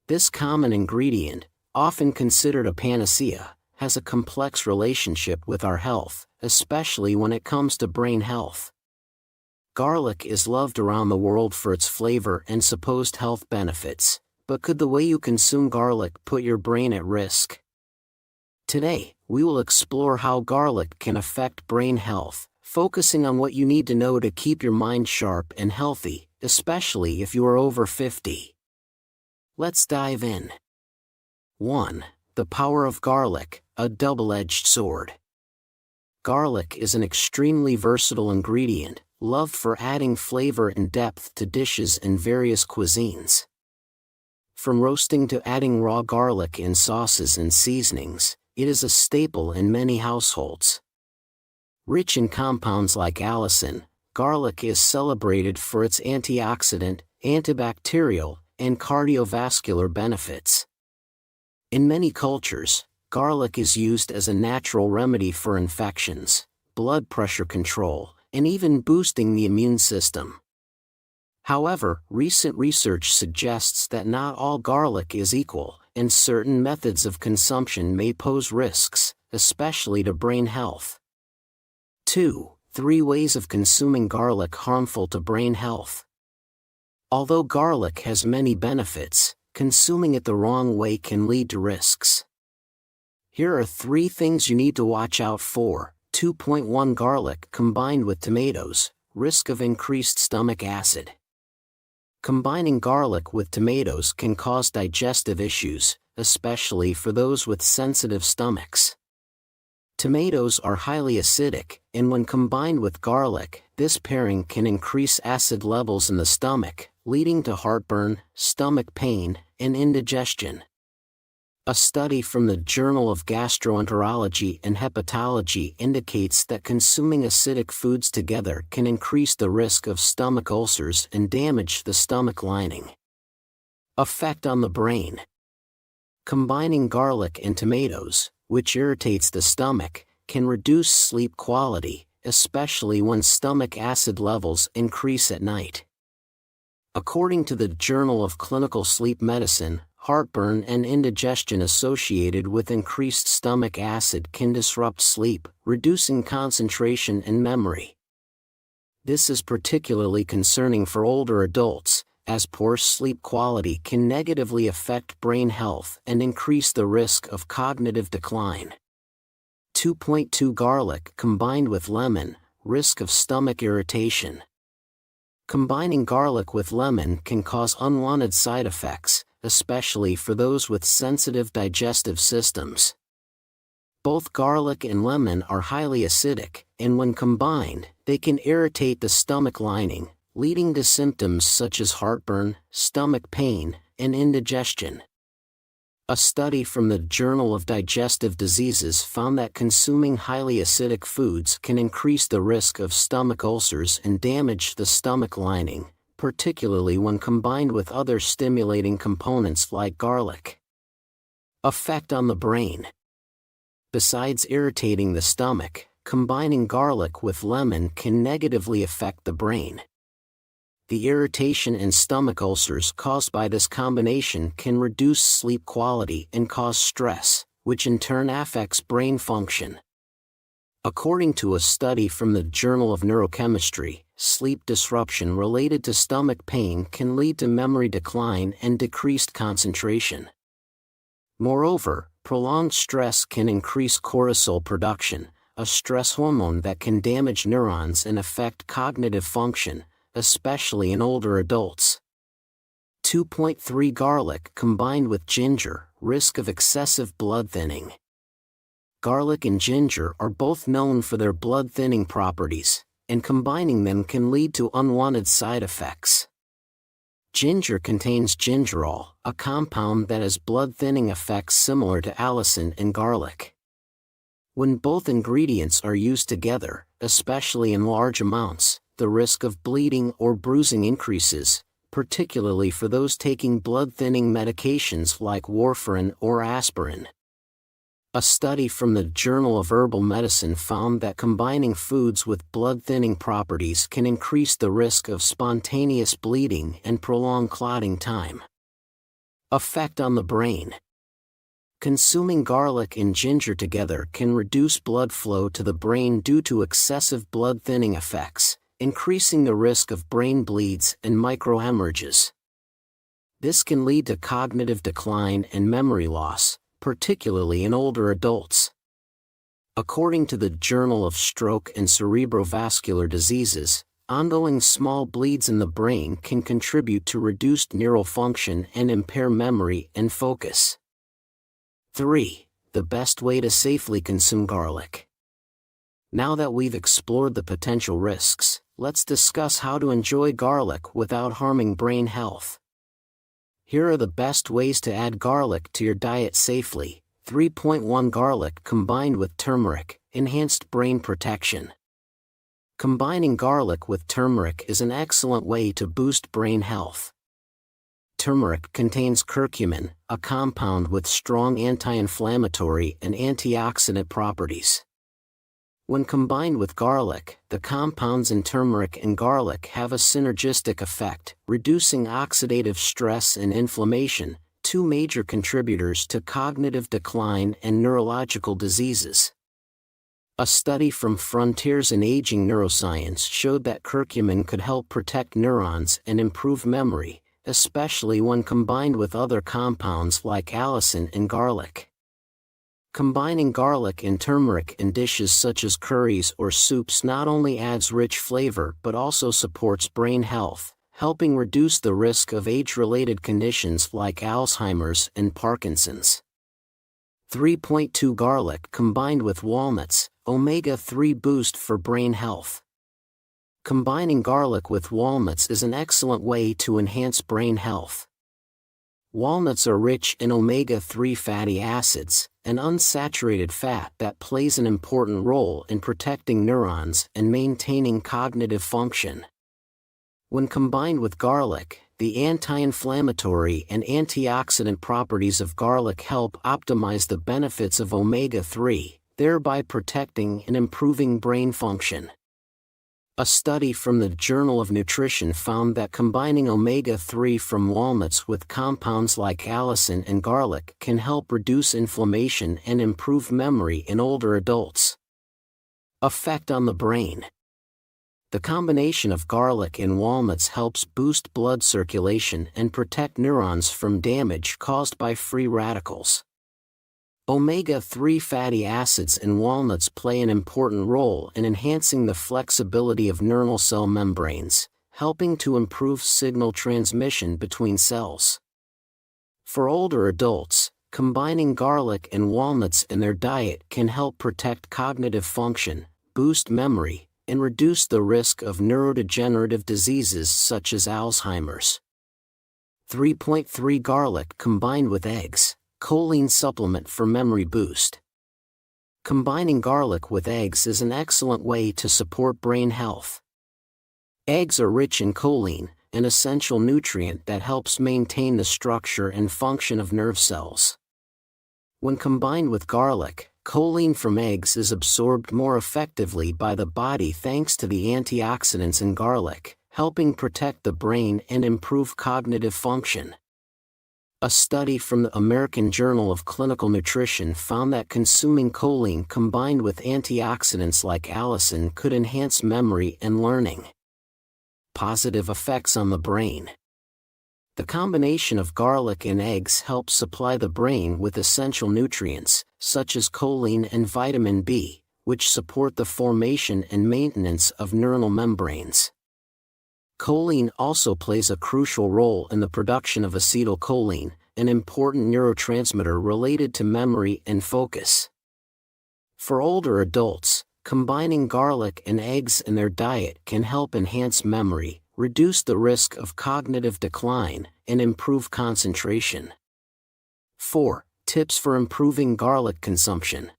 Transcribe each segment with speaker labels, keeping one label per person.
Speaker 1: This common ingredient, often considered a panacea, has a complex relationship with our health, especially when it comes to brain health. Garlic is loved around the world for its flavor and supposed health benefits, but could the way you consume garlic put your brain at risk? Today, we will explore how garlic can affect brain health, focusing on what you need to know to keep your mind sharp and healthy, especially if you are over 50. Let's dive in. 1. The power of garlic, a double-edged sword. Garlic is an extremely versatile ingredient, loved for adding flavor and depth to dishes in various cuisines. From roasting to adding raw garlic in sauces and seasonings, it is a staple in many households. Rich in compounds like allicin, garlic is celebrated for its antioxidant, antibacterial, and cardiovascular benefits. In many cultures, garlic is used as a natural remedy for infections, blood pressure control, and even boosting the immune system. However, recent research suggests that not all garlic is equal, and certain methods of consumption may pose risks, especially to brain health. 2. 3 ways of consuming garlic harmful to brain health. Although garlic has many benefits, consuming it the wrong way can lead to risks. Here are 3 things you need to watch out for. 2.1 Garlic combined with tomatoes, risk of increased stomach acid. Combining garlic with tomatoes can cause digestive issues, especially for those with sensitive stomachs. Tomatoes are highly acidic, and when combined with garlic, this pairing can increase acid levels in the stomach, leading to heartburn, stomach pain, and indigestion. A study from the Journal of Gastroenterology and Hepatology indicates that consuming acidic foods together can increase the risk of stomach ulcers and damage the stomach lining. Effect on the brain. Combining garlic and tomatoes, which irritates the stomach, can reduce sleep quality, especially when stomach acid levels increase at night. According to the Journal of Clinical Sleep Medicine, heartburn and indigestion associated with increased stomach acid can disrupt sleep, reducing concentration and memory. This is particularly concerning for older adults, as poor sleep quality can negatively affect brain health and increase the risk of cognitive decline. 2.2 Garlic combined with lemon, risk of stomach irritation. Combining garlic with lemon can cause unwanted side effects, especially for those with sensitive digestive systems. Both garlic and lemon are highly acidic, and when combined, they can irritate the stomach lining, leading to symptoms such as heartburn, stomach pain, and indigestion. A study from the Journal of Digestive Diseases found that consuming highly acidic foods can increase the risk of stomach ulcers and damage the stomach lining, particularly when combined with other stimulating components like garlic. Effect on the brain. Besides irritating the stomach, combining garlic with lemon can negatively affect the brain. The irritation and stomach ulcers caused by this combination can reduce sleep quality and cause stress, which in turn affects brain function. According to a study from the Journal of Neurochemistry, sleep disruption related to stomach pain can lead to memory decline and decreased concentration. Moreover, prolonged stress can increase cortisol production, a stress hormone that can damage neurons and affect cognitive function, especially in older adults. 2.3 Garlic combined with ginger, risk of excessive blood thinning. Garlic and ginger are both known for their blood-thinning properties, and combining them can lead to unwanted side effects. Ginger contains gingerol, a compound that has blood-thinning effects similar to allicin in garlic. When both ingredients are used together, especially in large amounts, the risk of bleeding or bruising increases, particularly for those taking blood-thinning medications like warfarin or aspirin. A study from the Journal of Herbal Medicine found that combining foods with blood-thinning properties can increase the risk of spontaneous bleeding and prolong clotting time. Effect on the brain. Consuming garlic and ginger together can reduce blood flow to the brain due to excessive blood thinning effects, increasing the risk of brain bleeds and microhemorrhages. This can lead to cognitive decline and memory loss, particularly in older adults. According to the Journal of Stroke and Cerebrovascular Diseases, ongoing small bleeds in the brain can contribute to reduced neural function and impair memory and focus. 3. The best way to safely consume garlic. Now that we've explored the potential risks, let's discuss how to enjoy garlic without harming brain health. Here are the best ways to add garlic to your diet safely. 3.1 Garlic combined with turmeric, enhanced brain protection. Combining garlic with turmeric is an excellent way to boost brain health. Turmeric contains curcumin, a compound with strong anti-inflammatory and antioxidant properties. When combined with garlic, the compounds in turmeric and garlic have a synergistic effect, reducing oxidative stress and inflammation, two major contributors to cognitive decline and neurological diseases. A study from Frontiers in Aging Neuroscience showed that curcumin could help protect neurons and improve memory, especially when combined with other compounds like allicin and garlic. Combining garlic and turmeric in dishes such as curries or soups not only adds rich flavor but also supports brain health, helping reduce the risk of age-related conditions like Alzheimer's and Parkinson's. 3.2 Garlic combined with walnuts, omega-3 boost for brain health. Combining garlic with walnuts is an excellent way to enhance brain health. Walnuts are rich in omega-3 fatty acids, an unsaturated fat that plays an important role in protecting neurons and maintaining cognitive function. When combined with garlic, the anti-inflammatory and antioxidant properties of garlic help optimize the benefits of omega-3, thereby protecting and improving brain function. A study from the Journal of Nutrition found that combining omega-3 from walnuts with compounds like allicin and garlic can help reduce inflammation and improve memory in older adults. Effect on the brain. The combination of garlic and walnuts helps boost blood circulation and protect neurons from damage caused by free radicals. Omega-3 fatty acids in walnuts play an important role in enhancing the flexibility of neuronal cell membranes, helping to improve signal transmission between cells. For older adults, combining garlic and walnuts in their diet can help protect cognitive function, boost memory, and reduce the risk of neurodegenerative diseases such as Alzheimer's. 3.3 Garlic combined with eggs, choline supplement for memory boost. Combining garlic with eggs is an excellent way to support brain health. Eggs are rich in choline, an essential nutrient that helps maintain the structure and function of nerve cells. When combined with garlic, choline from eggs is absorbed more effectively by the body thanks to the antioxidants in garlic, helping protect the brain and improve cognitive function. A study from the American Journal of Clinical Nutrition found that consuming choline combined with antioxidants like allicin could enhance memory and learning. Positive effects on the brain. The combination of garlic and eggs helps supply the brain with essential nutrients, such as choline and vitamin B, which support the formation and maintenance of neuronal membranes. Choline also plays a crucial role in the production of acetylcholine, an important neurotransmitter related to memory and focus. For older adults, combining garlic and eggs in their diet can help enhance memory, reduce the risk of cognitive decline, and improve concentration. 4. Tips for improving garlic consumption.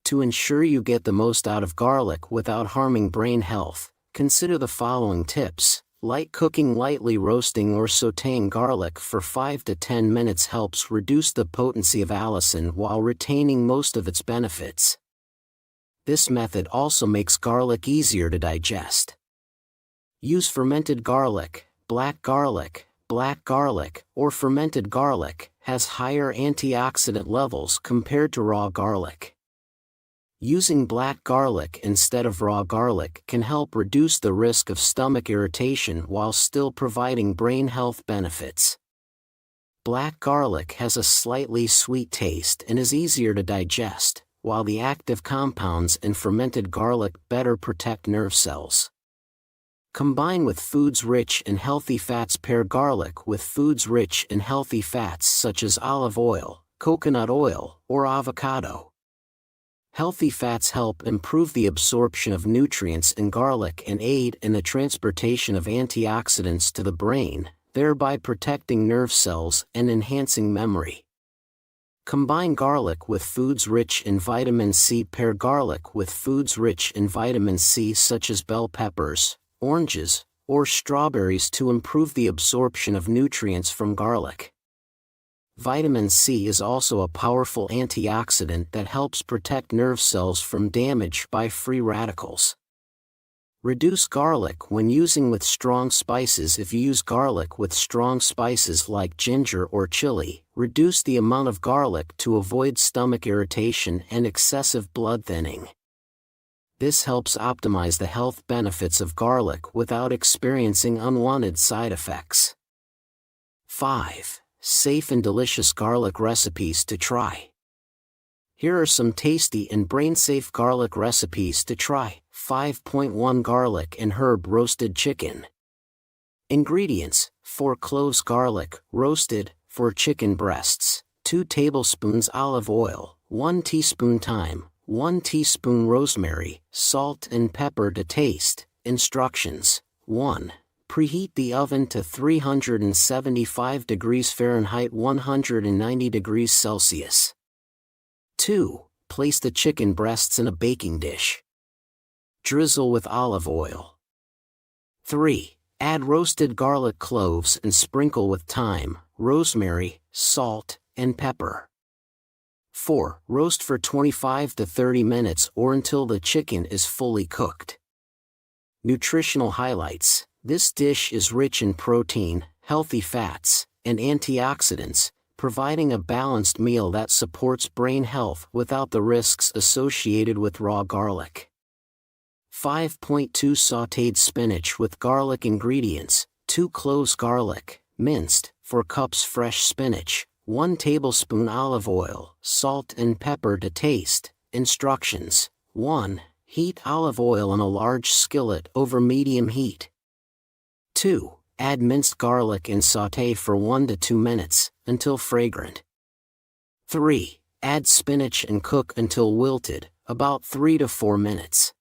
Speaker 1: To ensure you get the most out of garlic without harming brain health, consider the following tips. Light cooking. Lightly roasting or sautéing garlic for 5 to 10 minutes helps reduce the potency of allicin while retaining most of its benefits. This method also makes garlic easier to digest. Use fermented garlic, black garlic, Black garlic, or fermented garlic, has higher antioxidant levels compared to raw garlic. Using black garlic instead of raw garlic can help reduce the risk of stomach irritation while still providing brain health benefits. Black garlic has a slightly sweet taste and is easier to digest, while the active compounds in fermented garlic better protect nerve cells. Combine with foods rich in healthy fats. Pair garlic with foods rich in healthy fats such as olive oil, coconut oil, or avocado. Healthy fats help improve the absorption of nutrients in garlic and aid in the transportation of antioxidants to the brain, thereby protecting nerve cells and enhancing memory. Combine garlic with foods rich in vitamin C. Pair garlic with foods rich in vitamin C such as bell peppers, oranges, or strawberries to improve the absorption of nutrients from garlic. Vitamin C is also a powerful antioxidant that helps protect nerve cells from damage by free radicals. Reduce garlic when using with strong spices. If you use garlic with strong spices like ginger or chili, reduce the amount of garlic to avoid stomach irritation and excessive blood thinning. This helps optimize the health benefits of garlic without experiencing unwanted side effects. 5. Safe and delicious garlic recipes to try. Here are some tasty and brain-safe garlic recipes to try. 5.1 Garlic and herb roasted chicken. Ingredients: 4 cloves garlic, roasted, 4 chicken breasts, 2 tablespoons olive oil, 1 teaspoon thyme, 1 teaspoon rosemary, salt and pepper to taste. Instructions: 1. Preheat the oven to 375 degrees Fahrenheit 190 degrees Celsius. 2. Place the chicken breasts in a baking dish. Drizzle with olive oil. 3. Add roasted garlic cloves and sprinkle with thyme, rosemary, salt, and pepper. 4. Roast for 25 to 30 minutes or until the chicken is fully cooked. Nutritional highlights: this dish is rich in protein, healthy fats, and antioxidants, providing a balanced meal that supports brain health without the risks associated with raw garlic. 5.2 Sautéed spinach with garlic. Ingredients: 2 cloves garlic, minced, 4 cups fresh spinach, 1 tablespoon olive oil, salt and pepper to taste. Instructions: 1. Heat olive oil in a large skillet over medium heat. 2. Add minced garlic and sauté for 1 to 2 minutes, until fragrant. 3. Add spinach and cook until wilted, about 3 to 4 minutes.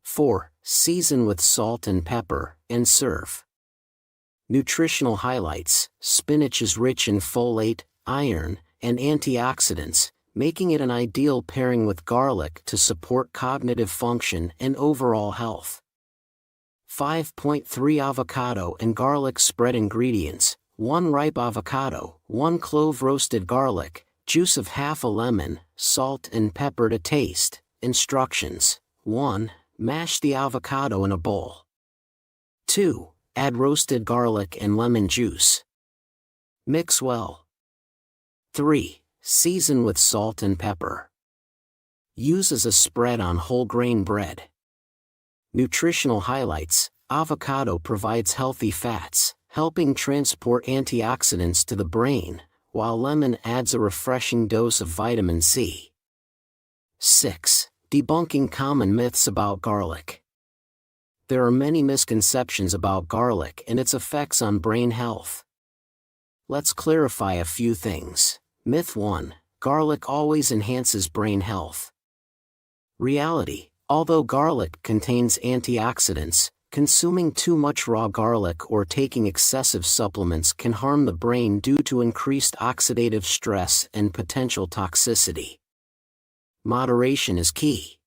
Speaker 1: 4. Season with salt and pepper, and serve. Nutritional highlights: spinach is rich in folate, iron, and antioxidants, making it an ideal pairing with garlic to support cognitive function and overall health. 5.3 Avocado and garlic spread. Ingredients: 1 ripe avocado, 1 clove roasted garlic, juice of half a lemon, salt and pepper to taste. Instructions: 1. Mash the avocado in a bowl. 2. Add roasted garlic and lemon juice. Mix well. 3. Season with salt and pepper. Use as a spread on whole grain bread. Nutritional highlights: avocado provides healthy fats, helping transport antioxidants to the brain, while lemon adds a refreshing dose of vitamin C. 6. Debunking common myths about garlic. There are many misconceptions about garlic and its effects on brain health. Let's clarify a few things. Myth 1. Garlic always enhances brain health. Reality: although garlic contains antioxidants, consuming too much raw garlic or taking excessive supplements can harm the brain due to increased oxidative stress and potential toxicity. Moderation is key.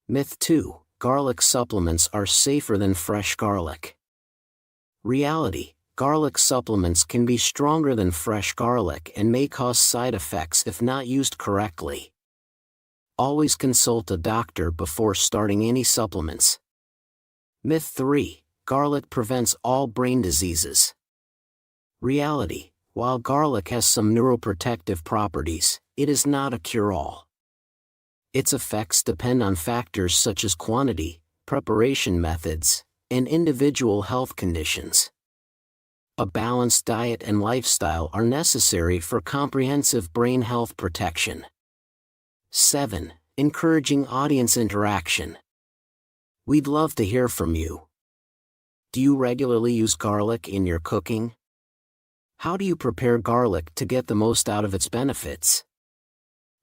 Speaker 1: Myth 2. Garlic supplements are safer than fresh garlic. Reality: garlic supplements can be stronger than fresh garlic and may cause side effects if not used correctly. Always consult a doctor before starting any supplements. Myth 3. Garlic prevents all brain diseases. Reality: while garlic has some neuroprotective properties, it is not a cure-all. Its effects depend on factors such as quantity, preparation methods, and individual health conditions. A balanced diet and lifestyle are necessary for comprehensive brain health protection. 7. Encouraging audience interaction. We'd love to hear from you. Do you regularly use garlic in your cooking? How do you prepare garlic to get the most out of its benefits?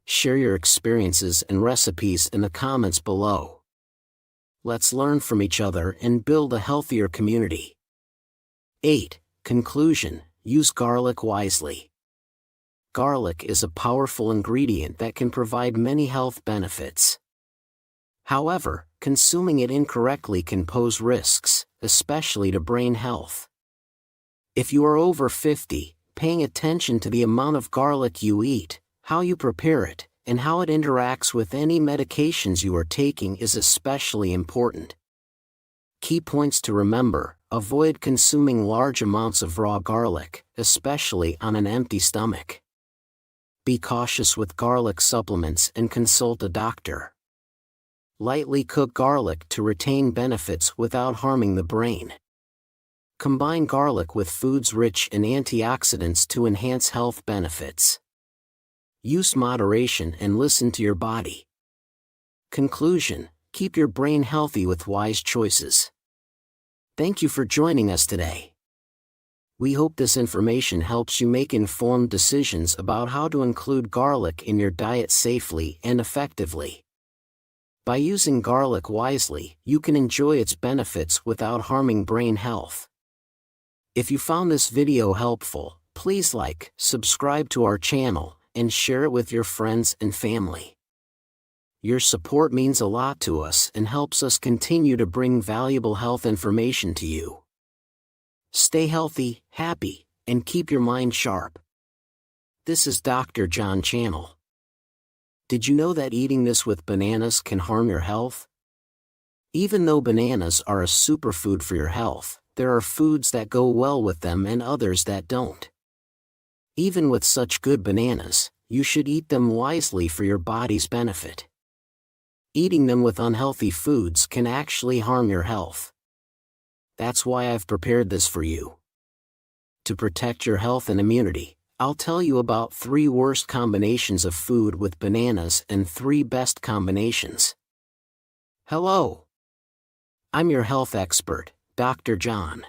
Speaker 1: Share your experiences and recipes in the comments below. Let's learn from each other and build a healthier community. 8. Conclusion: use garlic wisely. Garlic is a powerful ingredient that can provide many health benefits. However, consuming it incorrectly can pose risks, especially to brain health. If you are over 50, paying attention to the amount of garlic you eat, how you prepare it, and how it interacts with any medications you are taking is especially important. Key points to remember: avoid consuming large amounts of raw garlic, especially on an empty stomach. Be cautious with garlic supplements and consult a doctor. Lightly cook garlic to retain benefits without harming the brain. Combine garlic with foods rich in antioxidants to enhance health benefits. Use moderation and listen to your body. Conclusion: keep your brain healthy with wise choices. Thank you for joining us today. We hope this information helps you make informed decisions about how to include garlic in your diet safely and effectively. By using garlic wisely, you can enjoy its benefits without harming brain health. If you found this video helpful, please like, subscribe to our channel, and share it with your friends and family. Your support means a lot to us and helps us continue to bring valuable health information to you. Stay healthy, happy, and keep your mind sharp. This is Dr. John Channel. Did you know that eating this with bananas can harm your health? Even though bananas are a superfood for your health, there are foods that go well with them and others that don't. Even with such good bananas, you should eat them wisely for your body's benefit. Eating them with unhealthy foods can actually harm your health. That's why I've prepared this for you. To protect your health and immunity, I'll tell you about 3 worst combinations of food with bananas and 3 best combinations. Hello! I'm your health expert, Dr. John.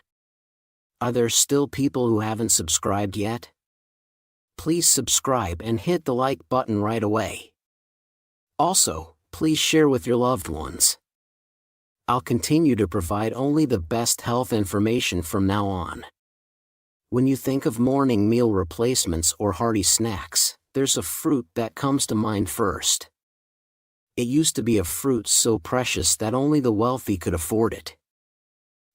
Speaker 1: Are there still people who haven't subscribed yet? Please subscribe and hit the like button right away. Also, please share with your loved ones. I'll continue to provide only the best health information from now on. When you think of morning meal replacements or hearty snacks, there's a fruit that comes to mind first. It used to be a fruit so precious that only the wealthy could afford it.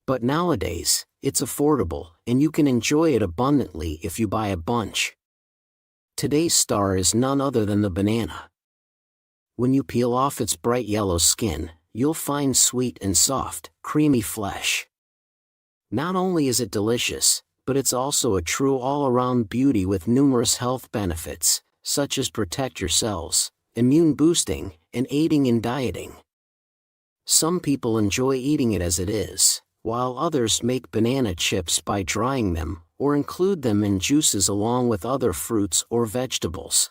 Speaker 1: But nowadays, it's affordable, and you can enjoy it abundantly if you buy a bunch. Today's star is none other than the banana. When you peel off its bright yellow skin, you'll find sweet and soft, creamy flesh. Not only is it delicious, but it's also a true all-around beauty with numerous health benefits, such as protect your cells, immune boosting, and aiding in dieting. Some people enjoy eating it as it is, while others make banana chips by drying them, or include them in juices along with other fruits or vegetables.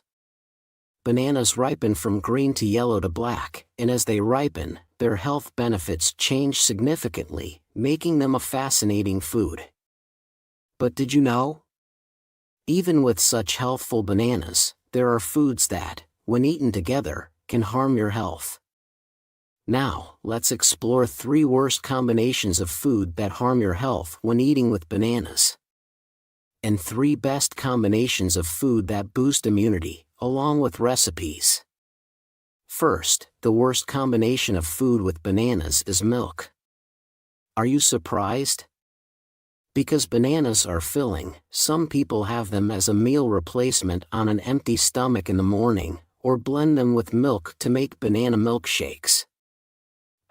Speaker 1: Bananas ripen from green to yellow to black, and as they ripen, their health benefits change significantly, making them a fascinating food. But did you know? Even with such healthful bananas, there are foods that, when eaten together, can harm your health. Now, let's explore 3 worst combinations of food that harm your health when eating with bananas. And 3 best combinations of food that boost immunity, along with recipes. First, the worst combination of food with bananas is milk. Are you surprised? Because bananas are filling, some people have them as a meal replacement on an empty stomach in the morning, or blend them with milk to make banana milkshakes.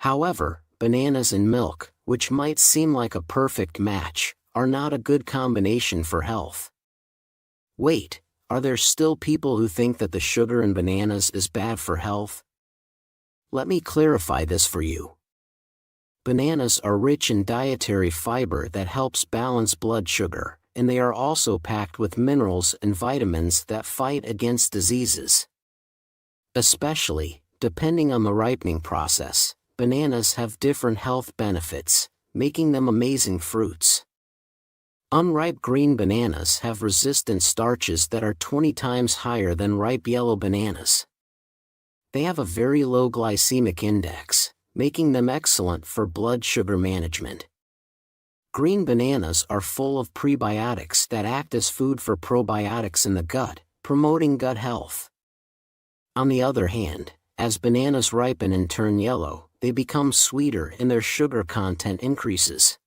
Speaker 1: However, bananas and milk, which might seem like a perfect match, are not a good combination for health. Wait, are there still people who think that the sugar in bananas is bad for health? Let me clarify this for you. Bananas are rich in dietary fiber that helps balance blood sugar, and they are also packed with minerals and vitamins that fight against diseases. Especially, depending on the ripening process, bananas have different health benefits, making them amazing fruits. Unripe green bananas have resistant starches that are 20 times higher than ripe yellow bananas. They have a very low glycemic index, making them excellent for blood sugar management. Green bananas are full of prebiotics that act as food for probiotics in the gut, promoting gut health. On the other hand, as bananas ripen and turn yellow, they become sweeter and their sugar content increases.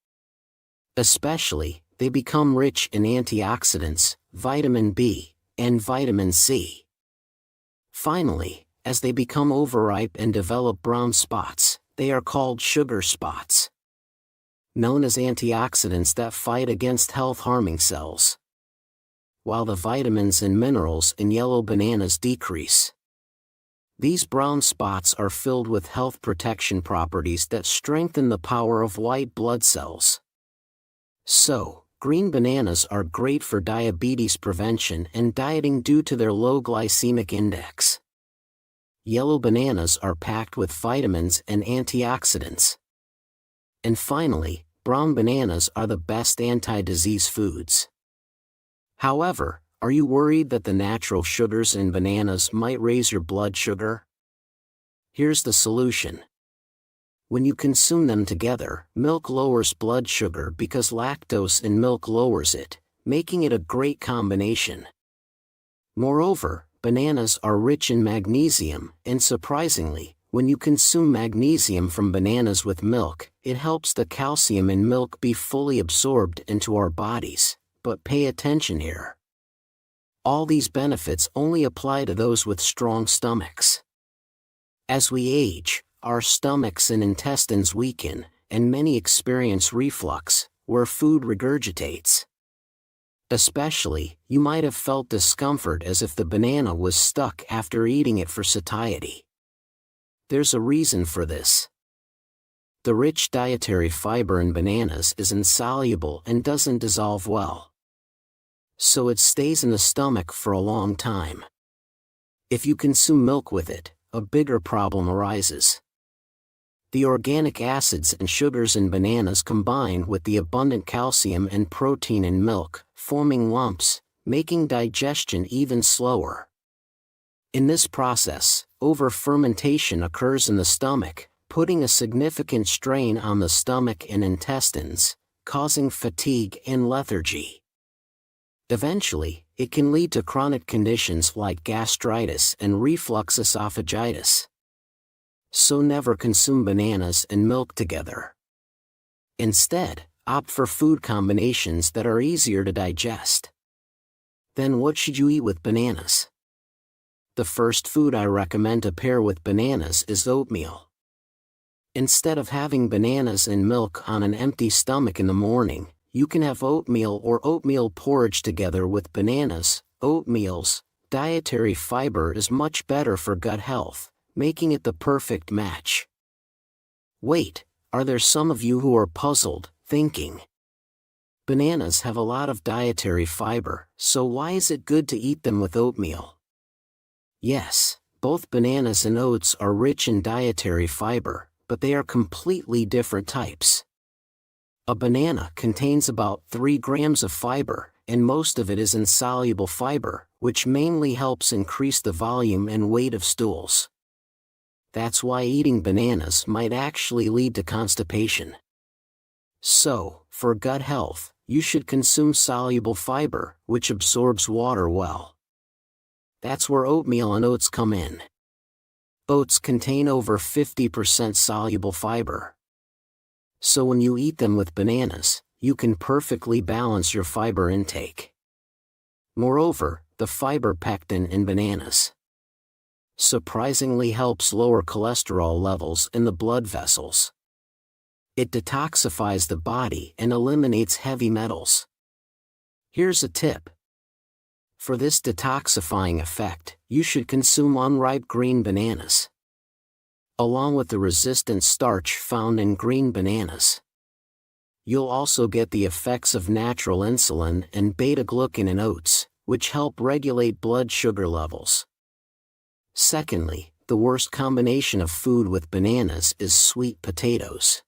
Speaker 1: Especially, they become rich in antioxidants, vitamin B, and vitamin C. Finally, as they become overripe and develop brown spots, they are called sugar spots, known as antioxidants that fight against health-harming cells. While the vitamins and minerals in yellow bananas decrease, these brown spots are filled with health protection properties that strengthen the power of white blood cells. So, green bananas are great for diabetes prevention and dieting due to their low glycemic index. Yellow bananas are packed with vitamins and antioxidants. And finally, brown bananas are the best anti-disease foods. However, are you worried that the natural sugars in bananas might raise your blood sugar? Here's the solution. When you consume them together, milk lowers blood sugar because lactose in milk lowers it, making it a great combination. Moreover, bananas are rich in magnesium, and surprisingly, when you consume magnesium from bananas with milk, it helps the calcium in milk be fully absorbed into our bodies. But pay attention here. All these benefits only apply to those with strong stomachs. As we age, our stomachs and intestines weaken, and many experience reflux, where food regurgitates. Especially, you might have felt discomfort as if the banana was stuck after eating it for satiety. There's a reason for this. The rich dietary fiber in bananas is insoluble and doesn't dissolve well, so it stays in the stomach for a long time. If you consume milk with it, a bigger problem arises. The organic acids and sugars in bananas combine with the abundant calcium and protein in milk, forming lumps, making digestion even slower. In this process, over-fermentation occurs in the stomach, putting a significant strain on the stomach and intestines, causing fatigue and lethargy. Eventually, it can lead to chronic conditions like gastritis and reflux esophagitis. So never consume bananas and milk together. Instead, opt for food combinations that are easier to digest. Then what should you eat with bananas? The first food I recommend to pair with bananas is oatmeal. Instead of having bananas and milk on an empty stomach in the morning, you can have oatmeal or oatmeal porridge together with bananas. Oatmeal's dietary fiber is much better for gut health, making it the perfect match. Wait, are there some of you who are puzzled, thinking, bananas have a lot of dietary fiber, so why is it good to eat them with oatmeal? Yes, both bananas and oats are rich in dietary fiber, but they are completely different types. A banana contains about 3 grams of fiber, and most of it is insoluble fiber, which mainly helps increase the volume and weight of stools. That's why eating bananas might actually lead to constipation. So, for gut health, you should consume soluble fiber, which absorbs water well. That's where oatmeal and oats come in. Oats contain over 50% soluble fiber. So when you eat them with bananas, you can perfectly balance your fiber intake. Moreover, the fiber pectin in bananas surprisingly helps lower cholesterol levels in the blood vessels. It detoxifies the body and eliminates heavy metals. Here's a tip. For this detoxifying effect, you should consume unripe green bananas, along with the resistant starch found in green bananas. You'll also get the effects of natural insulin and beta-glucan in oats, which help regulate blood sugar levels. Secondly, the worst combination of food with bananas is sweet potatoes.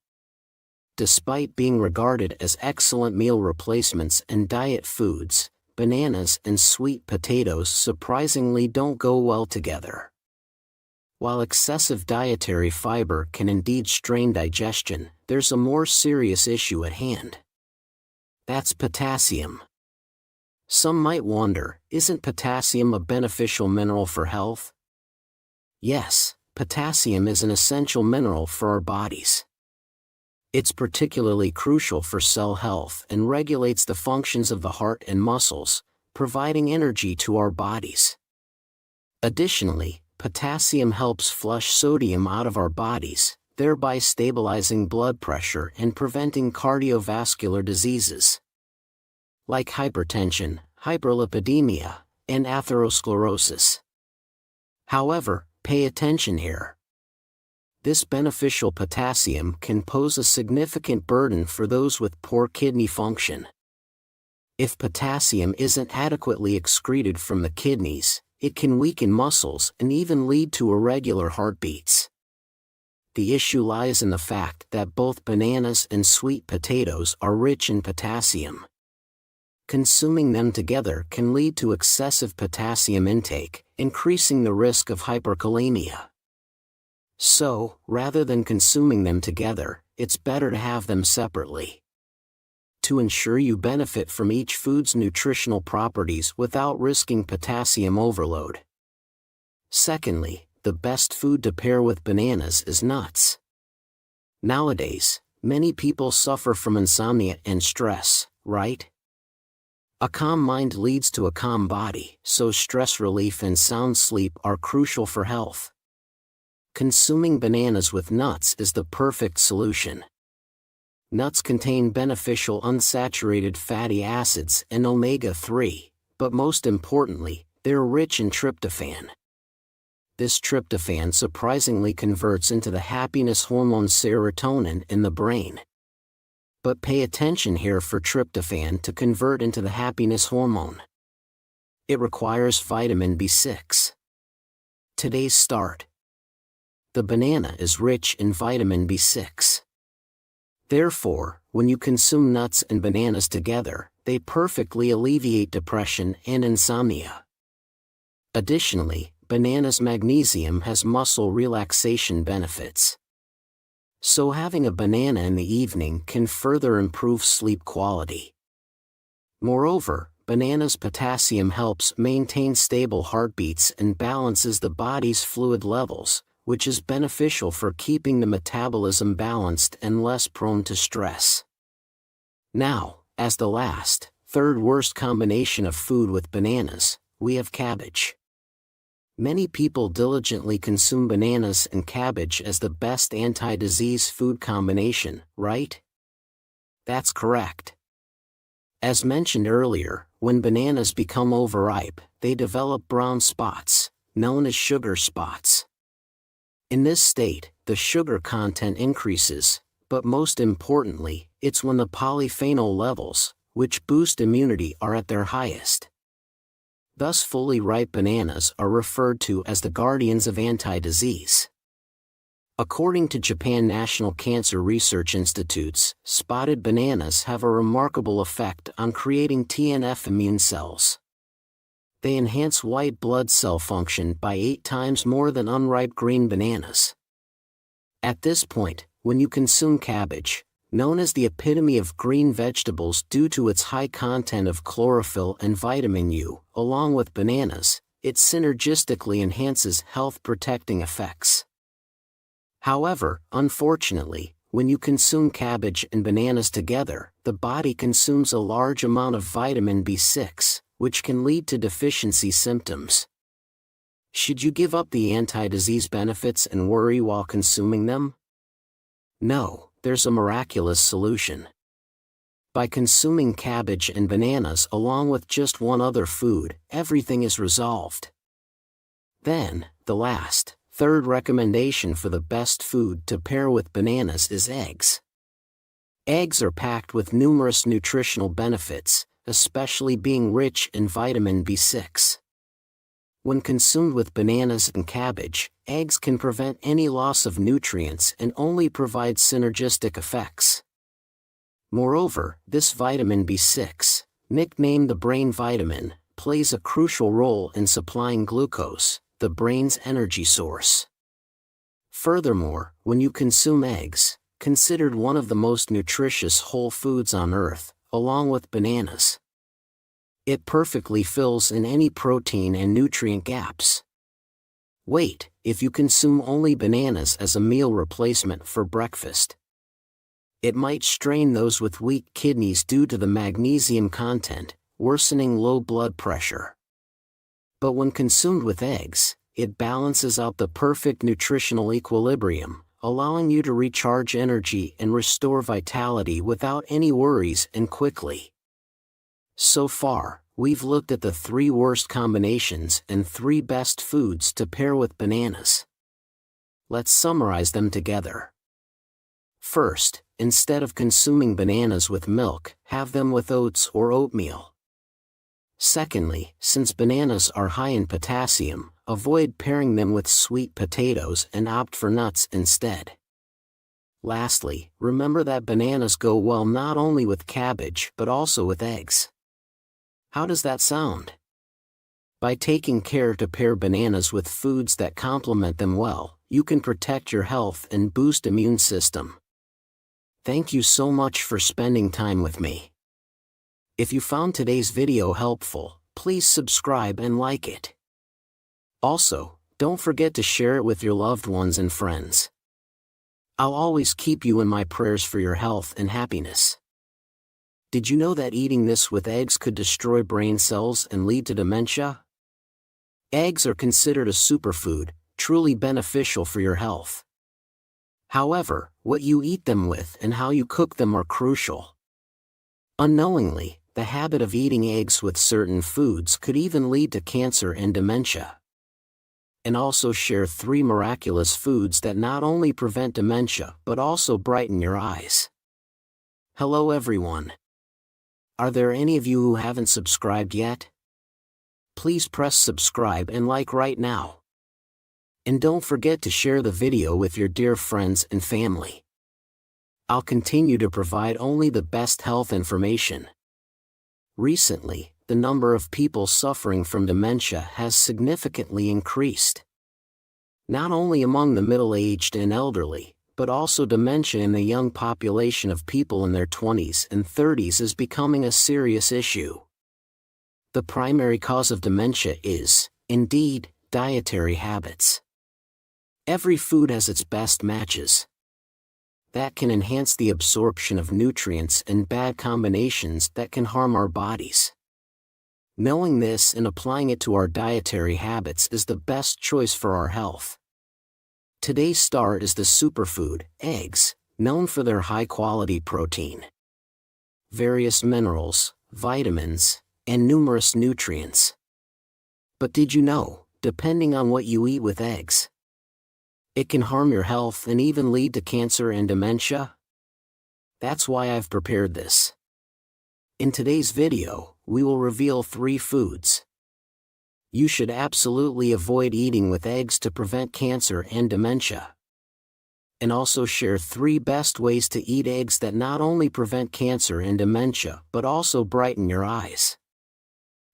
Speaker 1: Despite being regarded as excellent meal replacements and diet foods, bananas and sweet potatoes surprisingly don't go well together. While excessive dietary fiber can indeed strain digestion, there's a more serious issue at hand. That's potassium. Some might wonder, isn't potassium a beneficial mineral for health? Yes, potassium is an essential mineral for our bodies. It's particularly crucial for cell health and regulates the functions of the heart and muscles, providing energy to our bodies. Additionally, potassium helps flush sodium out of our bodies, thereby stabilizing blood pressure and preventing cardiovascular diseases like hypertension, hyperlipidemia, and atherosclerosis. However, pay attention here. This beneficial potassium can pose a significant burden for those with poor kidney function. If potassium isn't adequately excreted from the kidneys, it can weaken muscles and even lead to irregular heartbeats. The issue lies in the fact that both bananas and sweet potatoes are rich in potassium. Consuming them together can lead to excessive potassium intake, increasing the risk of hyperkalemia. So, rather than consuming them together, it's better to have them separately. To ensure you benefit from each food's nutritional properties without risking potassium overload. Secondly, the best food to pair with bananas is nuts. Nowadays, many people suffer from insomnia and stress, right? A calm mind leads to a calm body, so stress relief and sound sleep are crucial for health. Consuming bananas with nuts is the perfect solution. Nuts contain beneficial unsaturated fatty acids and omega-3, but most importantly, they're rich in tryptophan. This tryptophan surprisingly converts into the happiness hormone serotonin in the brain. But pay attention here for tryptophan to convert into the happiness hormone. It requires vitamin B6. Today's start. The banana is rich in vitamin B6. Therefore, when you consume nuts and bananas together, they perfectly alleviate depression and insomnia. Additionally, bananas' magnesium has muscle relaxation benefits. So having a banana in the evening can further improve sleep quality. Moreover, bananas' potassium helps maintain stable heartbeats and balances the body's fluid levels, which is beneficial for keeping the metabolism balanced and less prone to stress. Now, as the last, third worst combination of food with bananas, we have cabbage. Many people diligently consume bananas and cabbage as the best anti-disease food combination, right? That's correct. As mentioned earlier, when bananas become overripe, they develop brown spots, known as sugar spots. In this state, the sugar content increases, but most importantly, it's when the polyphenol levels, which boost immunity, are at their highest. Thus fully ripe bananas are referred to as the guardians of anti-disease. According to Japan National Cancer Research Institutes, spotted bananas have a remarkable effect on creating TNF immune cells. They enhance white blood cell function by 8 times more than unripe green bananas. At this point, when you consume cabbage, known as the epitome of green vegetables due to its high content of chlorophyll and vitamin U, along with bananas, it synergistically enhances health-protecting effects. However, unfortunately, when you consume cabbage and bananas together, the body consumes a large amount of vitamin B6, which can lead to deficiency symptoms. Should you give up the anti-disease benefits and worry while consuming them? No, there's a miraculous solution. By consuming cabbage and bananas along with just one other food, everything is resolved. Then, the third recommendation for the best food to pair with bananas is eggs. Eggs are packed with numerous nutritional benefits, especially being rich in vitamin B6. When consumed with bananas and cabbage, eggs can prevent any loss of nutrients and only provide synergistic effects. Moreover, this vitamin B6, nicknamed the brain vitamin, plays a crucial role in supplying glucose, the brain's energy source. Furthermore, when you consume eggs, considered one of the most nutritious whole foods on earth, along with bananas, it perfectly fills in any protein and nutrient gaps. Wait, if you consume only bananas as a meal replacement for breakfast, it might strain those with weak kidneys due to the magnesium content, worsening low blood pressure. But when consumed with eggs, it balances out the perfect nutritional equilibrium, allowing you to recharge energy and restore vitality without any worries and quickly. So far, we've looked at the 3 worst combinations and 3 best foods to pair with bananas. Let's summarize them together. First, instead of consuming bananas with milk, have them with oats or oatmeal. Secondly, since bananas are high in potassium, avoid pairing them with sweet potatoes and opt for nuts instead. Lastly, remember that bananas go well not only with cabbage but also with eggs. How does that sound? By taking care to pair bananas with foods that complement them well, you can protect your health and boost immune system. Thank you so much for spending time with me. If you found today's video helpful, please subscribe and like it. Also, don't forget to share it with your loved ones and friends. I'll always keep you in my prayers for your health and happiness. Did you know that eating this with eggs could destroy brain cells and lead to dementia? Eggs are considered a superfood, truly beneficial for your health. However, what you eat them with and how you cook them are crucial. Unknowingly, the habit of eating eggs with certain foods could even lead to cancer and dementia. And also share 3 miraculous foods that not only prevent dementia but also brighten your eyes. Hello everyone. Are there any of you who haven't subscribed yet? Please press subscribe and like right now. And don't forget to share the video with your dear friends and family. I'll continue to provide only the best health information. Recently, the number of people suffering from dementia has significantly increased. Not only among the middle-aged and elderly, but also dementia in the young population of people in their 20s and 30s is becoming a serious issue. The primary cause of dementia is, indeed, dietary habits. Every food has its best matches. That can enhance the absorption of nutrients and bad combinations that can harm our bodies. Knowing this and applying it to our dietary habits is the best choice for our health. Today's star is the superfood, eggs, known for their high-quality protein, various minerals, vitamins, and numerous nutrients. But did you know, depending on what you eat with eggs, it can harm your health and even lead to cancer and dementia? That's why I've prepared this. In today's video, we will reveal 3 foods you should absolutely avoid eating with eggs to prevent cancer and dementia. And also share 3 best ways to eat eggs that not only prevent cancer and dementia but also brighten your eyes.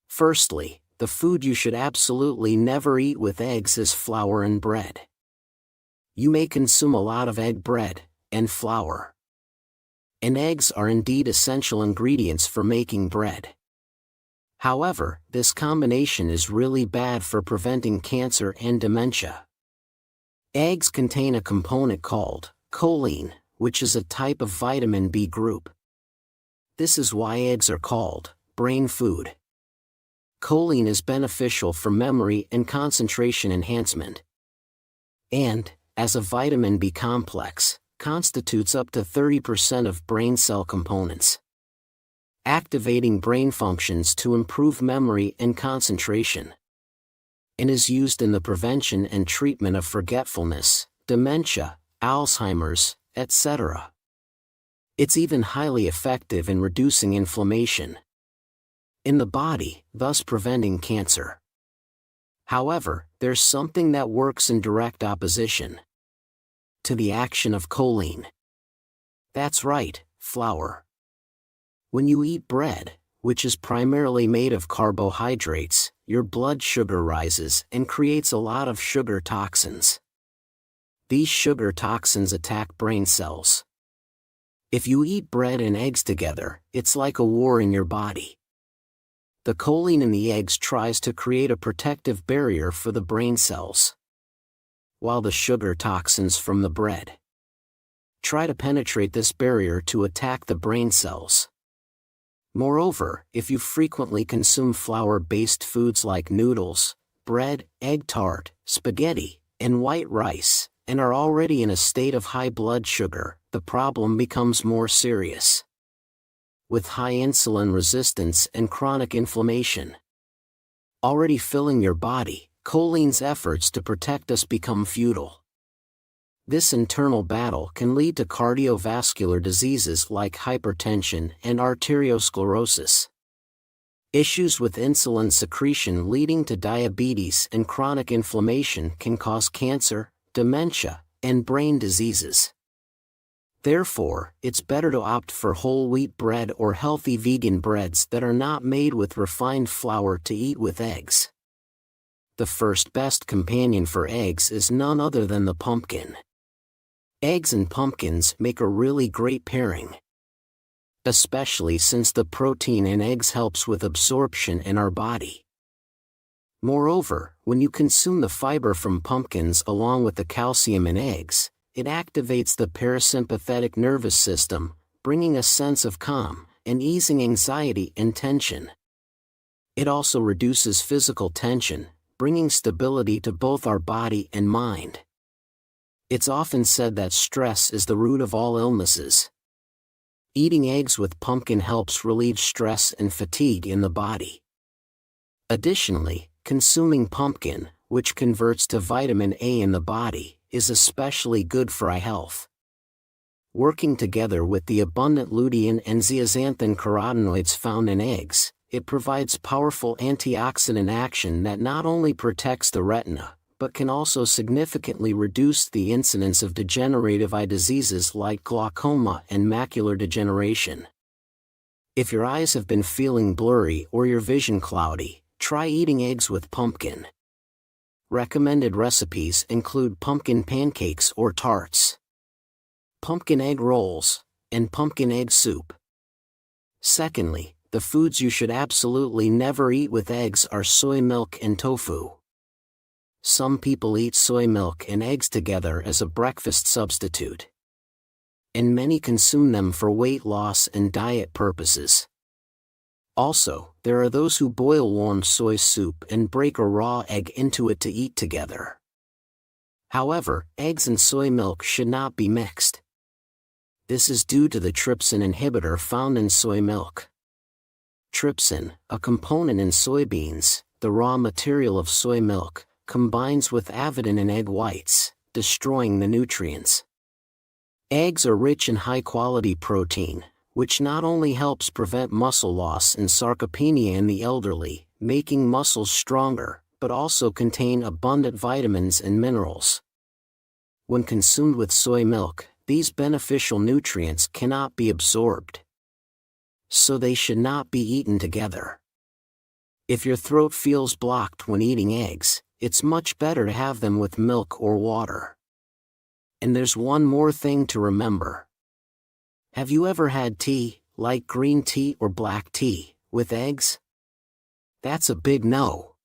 Speaker 1: Firstly, the food you should absolutely never eat with eggs is flour and bread. You may consume a lot of egg bread and flour. And eggs are indeed essential ingredients for making bread. However, this combination is really bad for preventing cancer and dementia. Eggs contain a component called choline, which is a type of vitamin B group. This is why eggs are called brain food. Choline is beneficial for memory and concentration enhancement. And, as a vitamin B complex, constitutes up to 30% of brain cell components, activating brain functions to improve memory and concentration, and is used in the prevention and treatment of forgetfulness, dementia, Alzheimer's, etc. It's even highly effective in reducing inflammation in the body, thus preventing cancer. However, there's something that works in direct opposition to the action of choline. That's right, flour. When you eat bread, which is primarily made of carbohydrates, your blood sugar rises and creates a lot of sugar toxins. These sugar toxins attack brain cells. If you eat bread and eggs together, it's like a war in your body. The choline in the eggs tries to create a protective barrier for the brain cells, while the sugar toxins from the bread try to penetrate this barrier to attack the brain cells. Moreover, if you frequently consume flour-based foods like noodles, bread, egg tart, spaghetti, and white rice, and are already in a state of high blood sugar, the problem becomes more serious, with high insulin resistance and chronic inflammation already filling your body. Choline's efforts to protect us become futile. This internal battle can lead to cardiovascular diseases like hypertension and arteriosclerosis, issues with insulin secretion leading to diabetes and chronic inflammation can cause cancer, dementia, and brain diseases. Therefore, it's better to opt for whole wheat bread or healthy vegan breads that are not made with refined flour to eat with eggs. The first best companion for eggs is none other than the pumpkin. Eggs and pumpkins make a really great pairing, especially since the protein in eggs helps with absorption in our body. Moreover, when you consume the fiber from pumpkins along with the calcium in eggs, it activates the parasympathetic nervous system, bringing a sense of calm and easing anxiety and tension. It also reduces physical tension, bringing stability to both our body and mind. It's often said that stress is the root of all illnesses. Eating eggs with pumpkin helps relieve stress and fatigue in the body. Additionally, consuming pumpkin, which converts to vitamin A in the body, is especially good for eye health. Working together with the abundant lutein and zeaxanthin carotenoids found in eggs, it provides powerful antioxidant action that not only protects the retina, but can also significantly reduce the incidence of degenerative eye diseases like glaucoma and macular degeneration. If your eyes have been feeling blurry or your vision cloudy, try eating eggs with pumpkin. Recommended recipes include pumpkin pancakes or tarts, pumpkin egg rolls, and pumpkin egg soup. Secondly, the foods you should absolutely never eat with eggs are soy milk and tofu. Some people eat soy milk and eggs together as a breakfast substitute, and many consume them for weight loss and diet purposes. Also, there are those who boil warm soy soup and break a raw egg into it to eat together. However, eggs and soy milk should not be mixed. This is due to the trypsin inhibitor found in soy milk. Trypsin, a component in soybeans, the raw material of soy milk, combines with avidin in egg whites, destroying the nutrients. Eggs are rich in high-quality protein, which not only helps prevent muscle loss and sarcopenia in the elderly, making muscles stronger, but also contain abundant vitamins and minerals. When consumed with soy milk, these beneficial nutrients cannot be absorbed, so they should not be eaten together. If your throat feels blocked when eating eggs, it's much better to have them with milk or water. And there's one more thing to remember. Have you ever had tea, like green tea or black tea, with eggs? That's a big no.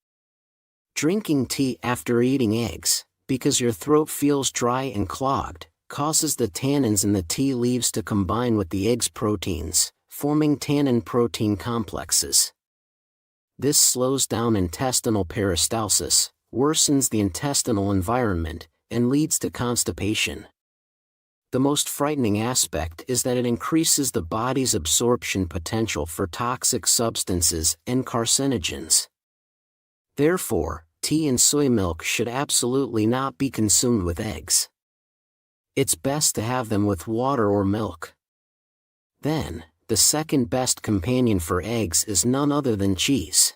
Speaker 1: Drinking tea after eating eggs, because your throat feels dry and clogged, causes the tannins in the tea leaves to combine with the egg's proteins, forming tannin-protein complexes. This slows down intestinal peristalsis, worsens the intestinal environment, and leads to constipation. The most frightening aspect is that it increases the body's absorption potential for toxic substances and carcinogens. Therefore, tea and soy milk should absolutely not be consumed with eggs. It's best to have them with water or milk. Then, the second best companion for eggs is none other than cheese.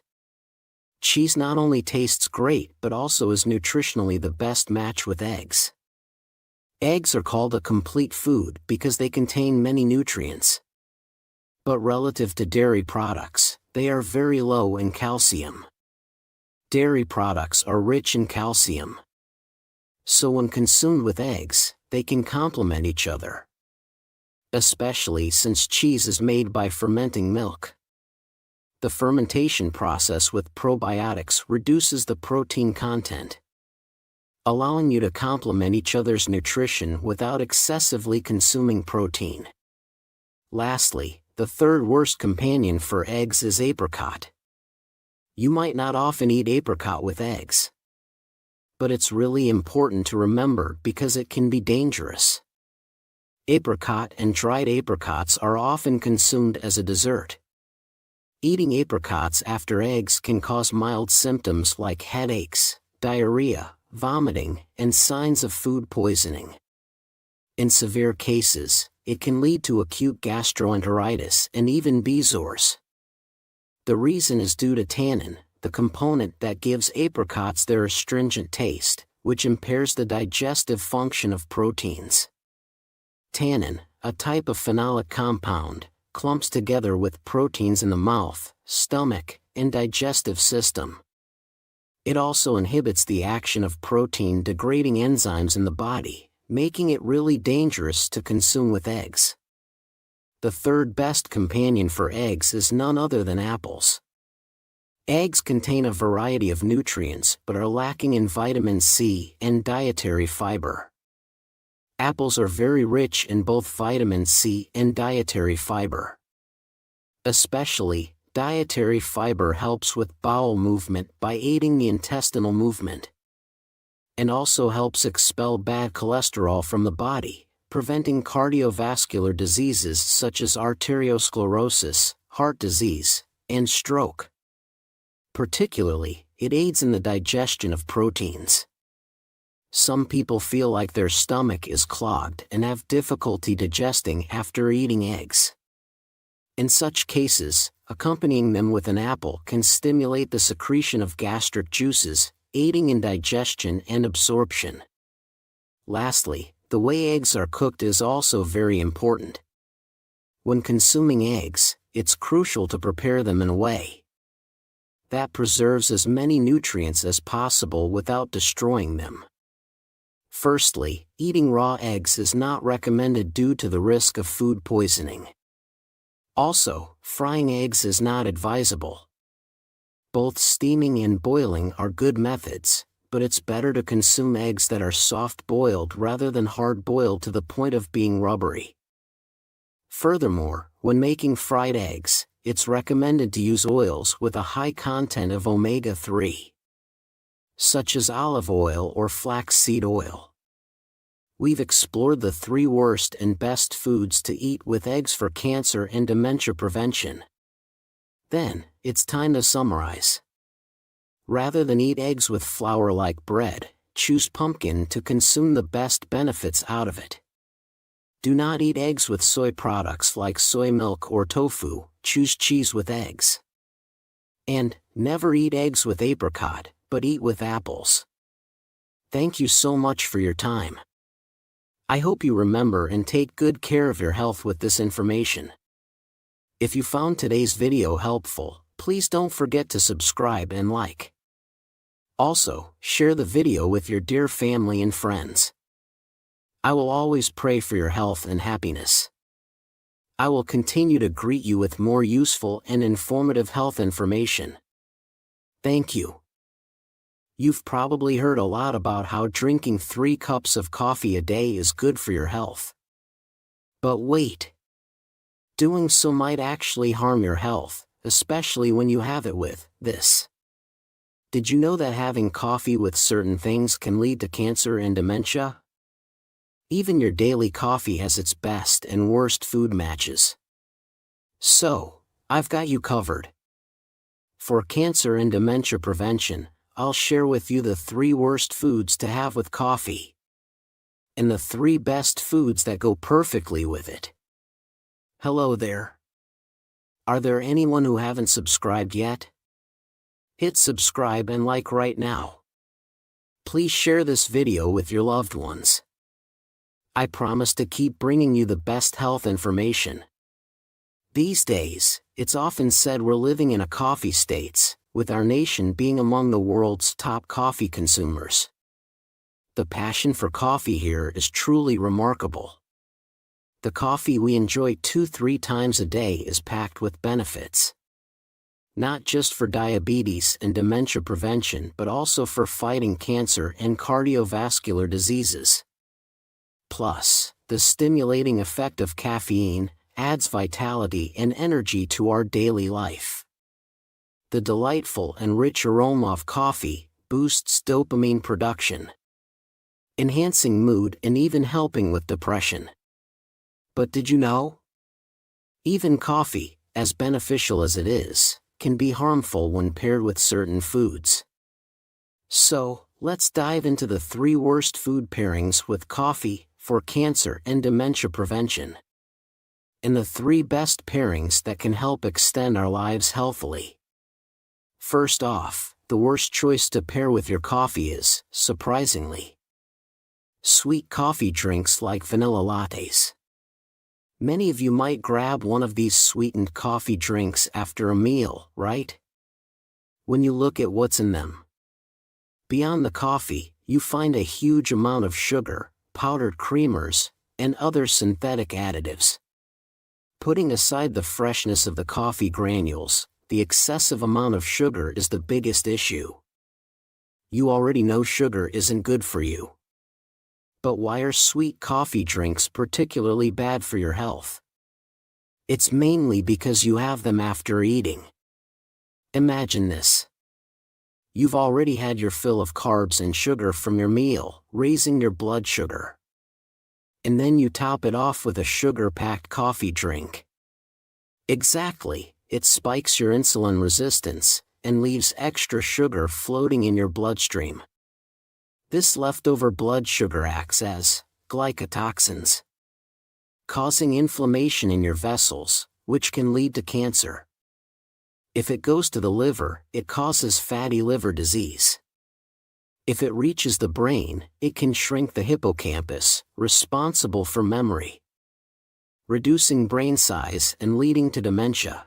Speaker 1: Cheese not only tastes great but also is nutritionally the best match with eggs. Eggs are called a complete food because they contain many nutrients. But relative to dairy products, they are very low in calcium. Dairy products are rich in calcium. So when consumed with eggs, they can complement each other. Especially since cheese is made by fermenting milk. The fermentation process with probiotics reduces the protein content, allowing you to complement each other's nutrition without excessively consuming protein. Lastly, the third worst companion for eggs is apricot. You might not often eat apricot with eggs, but it's really important to remember because it can be dangerous. Apricot and dried apricots are often consumed as a dessert. Eating apricots after eggs can cause mild symptoms like headaches, diarrhea, vomiting, and signs of food poisoning. In severe cases, it can lead to acute gastroenteritis and even bezoars. The reason is due to tannin, the component that gives apricots their astringent taste, which impairs the digestive function of proteins. Tannin, a type of phenolic compound, clumps together with proteins in the mouth, stomach, and digestive system. It also inhibits the action of protein-degrading enzymes in the body, making it really dangerous to consume with eggs. The third best companion for eggs is none other than apples. Eggs contain a variety of nutrients but are lacking in vitamin C and dietary fiber. Apples are very rich in both vitamin C and dietary fiber. Especially, dietary fiber helps with bowel movement by aiding the intestinal movement, and also helps expel bad cholesterol from the body, preventing cardiovascular diseases such as arteriosclerosis, heart disease, and stroke. Particularly, it aids in the digestion of proteins. Some people feel like their stomach is clogged and have difficulty digesting after eating eggs. In such cases, accompanying them with an apple can stimulate the secretion of gastric juices, aiding in digestion and absorption. Lastly, the way eggs are cooked is also very important. When consuming eggs, it's crucial to prepare them in a way that preserves as many nutrients as possible without destroying them. Firstly, eating raw eggs is not recommended due to the risk of food poisoning. Also, frying eggs is not advisable. Both steaming and boiling are good methods, but it's better to consume eggs that are soft-boiled rather than hard-boiled to the point of being rubbery. Furthermore, when making fried eggs, it's recommended to use oils with a high content of omega-3. Such as olive oil or flaxseed oil. We've explored the 3 worst and best foods to eat with eggs for cancer and dementia prevention. Then, it's time to summarize. Rather than eat eggs with flour like bread, choose pumpkin to consume the best benefits out of it. Do not eat eggs with soy products like soy milk or tofu, choose cheese with eggs. And, never eat eggs with apricot, but eat with apples. Thank you so much for your time. I hope you remember and take good care of your health with this information. If you found today's video helpful, please don't forget to subscribe and like. Also, share the video with your dear family and friends. I will always pray for your health and happiness. I will continue to greet you with more useful and informative health information. Thank you. You've probably heard a lot about how drinking 3 cups of coffee a day is good for your health. But wait. Doing so might actually harm your health, especially when you have it with this. Did you know that having coffee with certain things can lead to cancer and dementia? Even your daily coffee has its best and worst food matches. So, I've got you covered. For cancer and dementia prevention, I'll share with you the 3 worst foods to have with coffee. And the 3 best foods that go perfectly with it. Hello there. Are there anyone who haven't subscribed yet? Hit subscribe and like right now. Please share this video with your loved ones. I promise to keep bringing you the best health information. These days, it's often said we're living in a coffee state, with our nation being among the world's top coffee consumers. The passion for coffee here is truly remarkable. The coffee we enjoy 2-3 times a day is packed with benefits. Not just for diabetes and dementia prevention but also for fighting cancer and cardiovascular diseases. Plus, the stimulating effect of caffeine adds vitality and energy to our daily life. The delightful and rich aroma of coffee boosts dopamine production, enhancing mood and even helping with depression. But did you know? Even coffee, as beneficial as it is, can be harmful when paired with certain foods. So, let's dive into the 3 worst food pairings with coffee for cancer and dementia prevention. And the 3 best pairings that can help extend our lives healthily. First off, the worst choice to pair with your coffee is, surprisingly, sweet coffee drinks like vanilla lattes. Many of you might grab one of these sweetened coffee drinks after a meal, right? When you look at what's in them, beyond the coffee, you find a huge amount of sugar, powdered creamers, and other synthetic additives. Putting aside the freshness of the coffee granules, the excessive amount of sugar is the biggest issue. You already know sugar isn't good for you. But why are sweet coffee drinks particularly bad for your health? It's mainly because you have them after eating. Imagine this. You've already had your fill of carbs and sugar from your meal, raising your blood sugar. And then you top it off with a sugar-packed coffee drink. Exactly, it spikes your insulin resistance and leaves extra sugar floating in your bloodstream. This leftover blood sugar acts as glycotoxins, causing inflammation in your vessels, which can lead to cancer. If it goes to the liver, it causes fatty liver disease. If it reaches the brain, it can shrink the hippocampus, responsible for memory, reducing brain size and leading to dementia.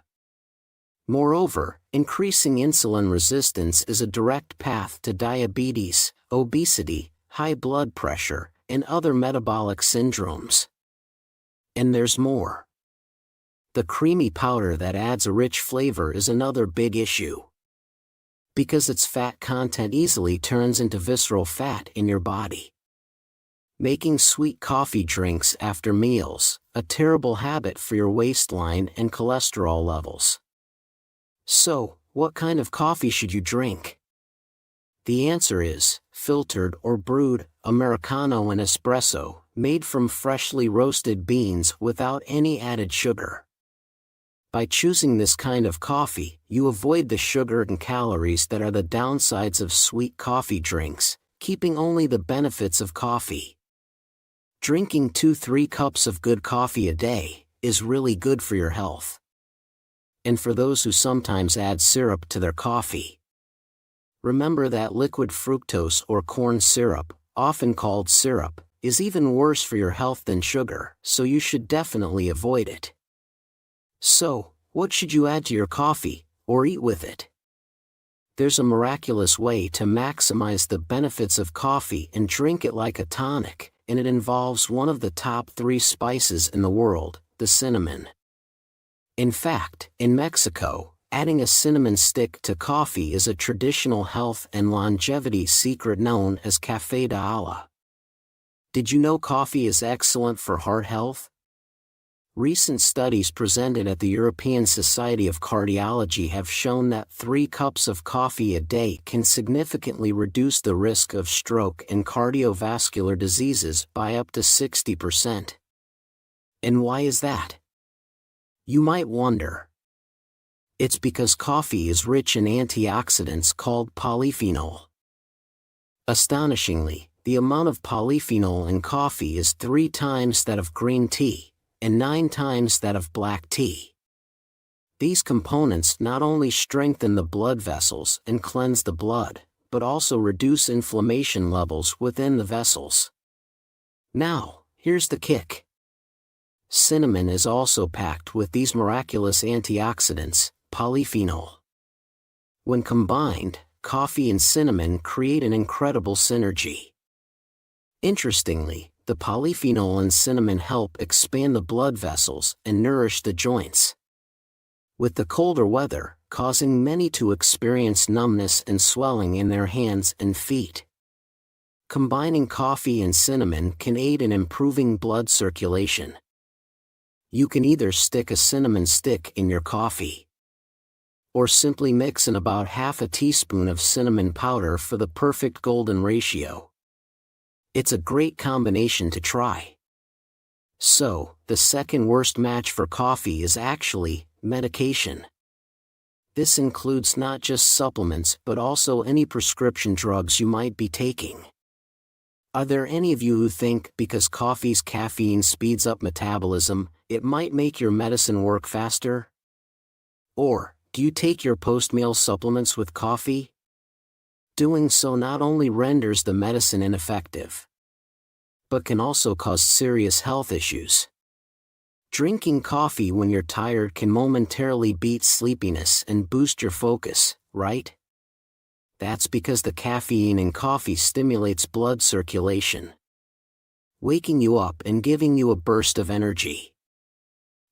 Speaker 1: Moreover, increasing insulin resistance is a direct path to diabetes, obesity, high blood pressure, and other metabolic syndromes. And there's more. The creamy powder that adds a rich flavor is another big issue. Because its fat content easily turns into visceral fat in your body, making sweet coffee drinks after meals a terrible habit for your waistline and cholesterol levels. So, what kind of coffee should you drink? The answer is filtered or brewed, Americano and espresso, made from freshly roasted beans without any added sugar. By choosing this kind of coffee, you avoid the sugar and calories that are the downsides of sweet coffee drinks, keeping only the benefits of coffee. Drinking 2-3 cups of good coffee a day is really good for your health. And for those who sometimes add syrup to their coffee, remember that liquid fructose or corn syrup, often called syrup, is even worse for your health than sugar, so you should definitely avoid it. So, what should you add to your coffee, or eat with it? There's a miraculous way to maximize the benefits of coffee and drink it like a tonic, and it involves one of the top 3 spices in the world, the cinnamon. In fact, in Mexico, adding a cinnamon stick to coffee is a traditional health and longevity secret known as café de olla. Did you know coffee is excellent for heart health? Recent studies presented at the European Society of Cardiology have shown that 3 cups of coffee a day can significantly reduce the risk of stroke and cardiovascular diseases by up to 60%. And why is that? You might wonder. It's because coffee is rich in antioxidants called polyphenol. Astonishingly, the amount of polyphenol in coffee is 3 times that of green tea, and 9 times that of black tea. These components not only strengthen the blood vessels and cleanse the blood, but also reduce inflammation levels within the vessels. Now, here's the kick. Cinnamon is also packed with these miraculous antioxidants, polyphenol. When combined, coffee and cinnamon create an incredible synergy. Interestingly, the polyphenol in cinnamon help expand the blood vessels and nourish the joints. With the colder weather, causing many to experience numbness and swelling in their hands and feet. Combining coffee and cinnamon can aid in improving blood circulation. You can either stick a cinnamon stick in your coffee, or simply mix in about half a teaspoon of cinnamon powder for the perfect golden ratio. It's a great combination to try. So, the second worst match for coffee is actually medication. This includes not just supplements but also any prescription drugs you might be taking. Are there any of you who think because coffee's caffeine speeds up metabolism, it might make your medicine work faster? Or, do you take your post-meal supplements with coffee? Doing so not only renders the medicine ineffective, but can also cause serious health issues. Drinking coffee when you're tired can momentarily beat sleepiness and boost your focus, right? That's because the caffeine in coffee stimulates blood circulation, waking you up and giving you a burst of energy.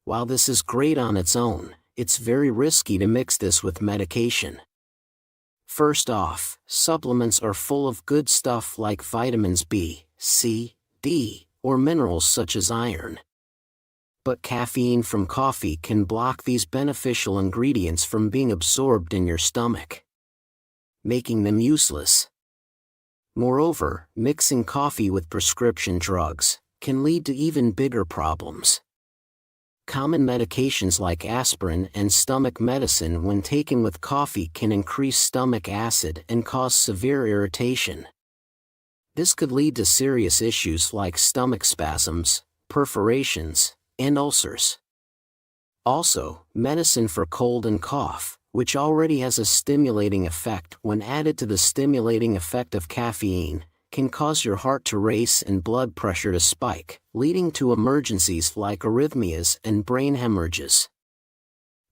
Speaker 1: While this is great on its own, it's very risky to mix this with medication. First off, supplements are full of good stuff like vitamins B, C, D, or minerals such as iron. But caffeine from coffee can block these beneficial ingredients from being absorbed in your stomach, making them useless. Moreover, mixing coffee with prescription drugs can lead to even bigger problems. Common medications like aspirin and stomach medicine when taken with coffee can increase stomach acid and cause severe irritation. This could lead to serious issues like stomach spasms, perforations, and ulcers. Also, medicine for cold and cough, which already has a stimulating effect when added to the stimulating effect of caffeine, can cause your heart to race and blood pressure to spike, leading to emergencies like arrhythmias and brain hemorrhages.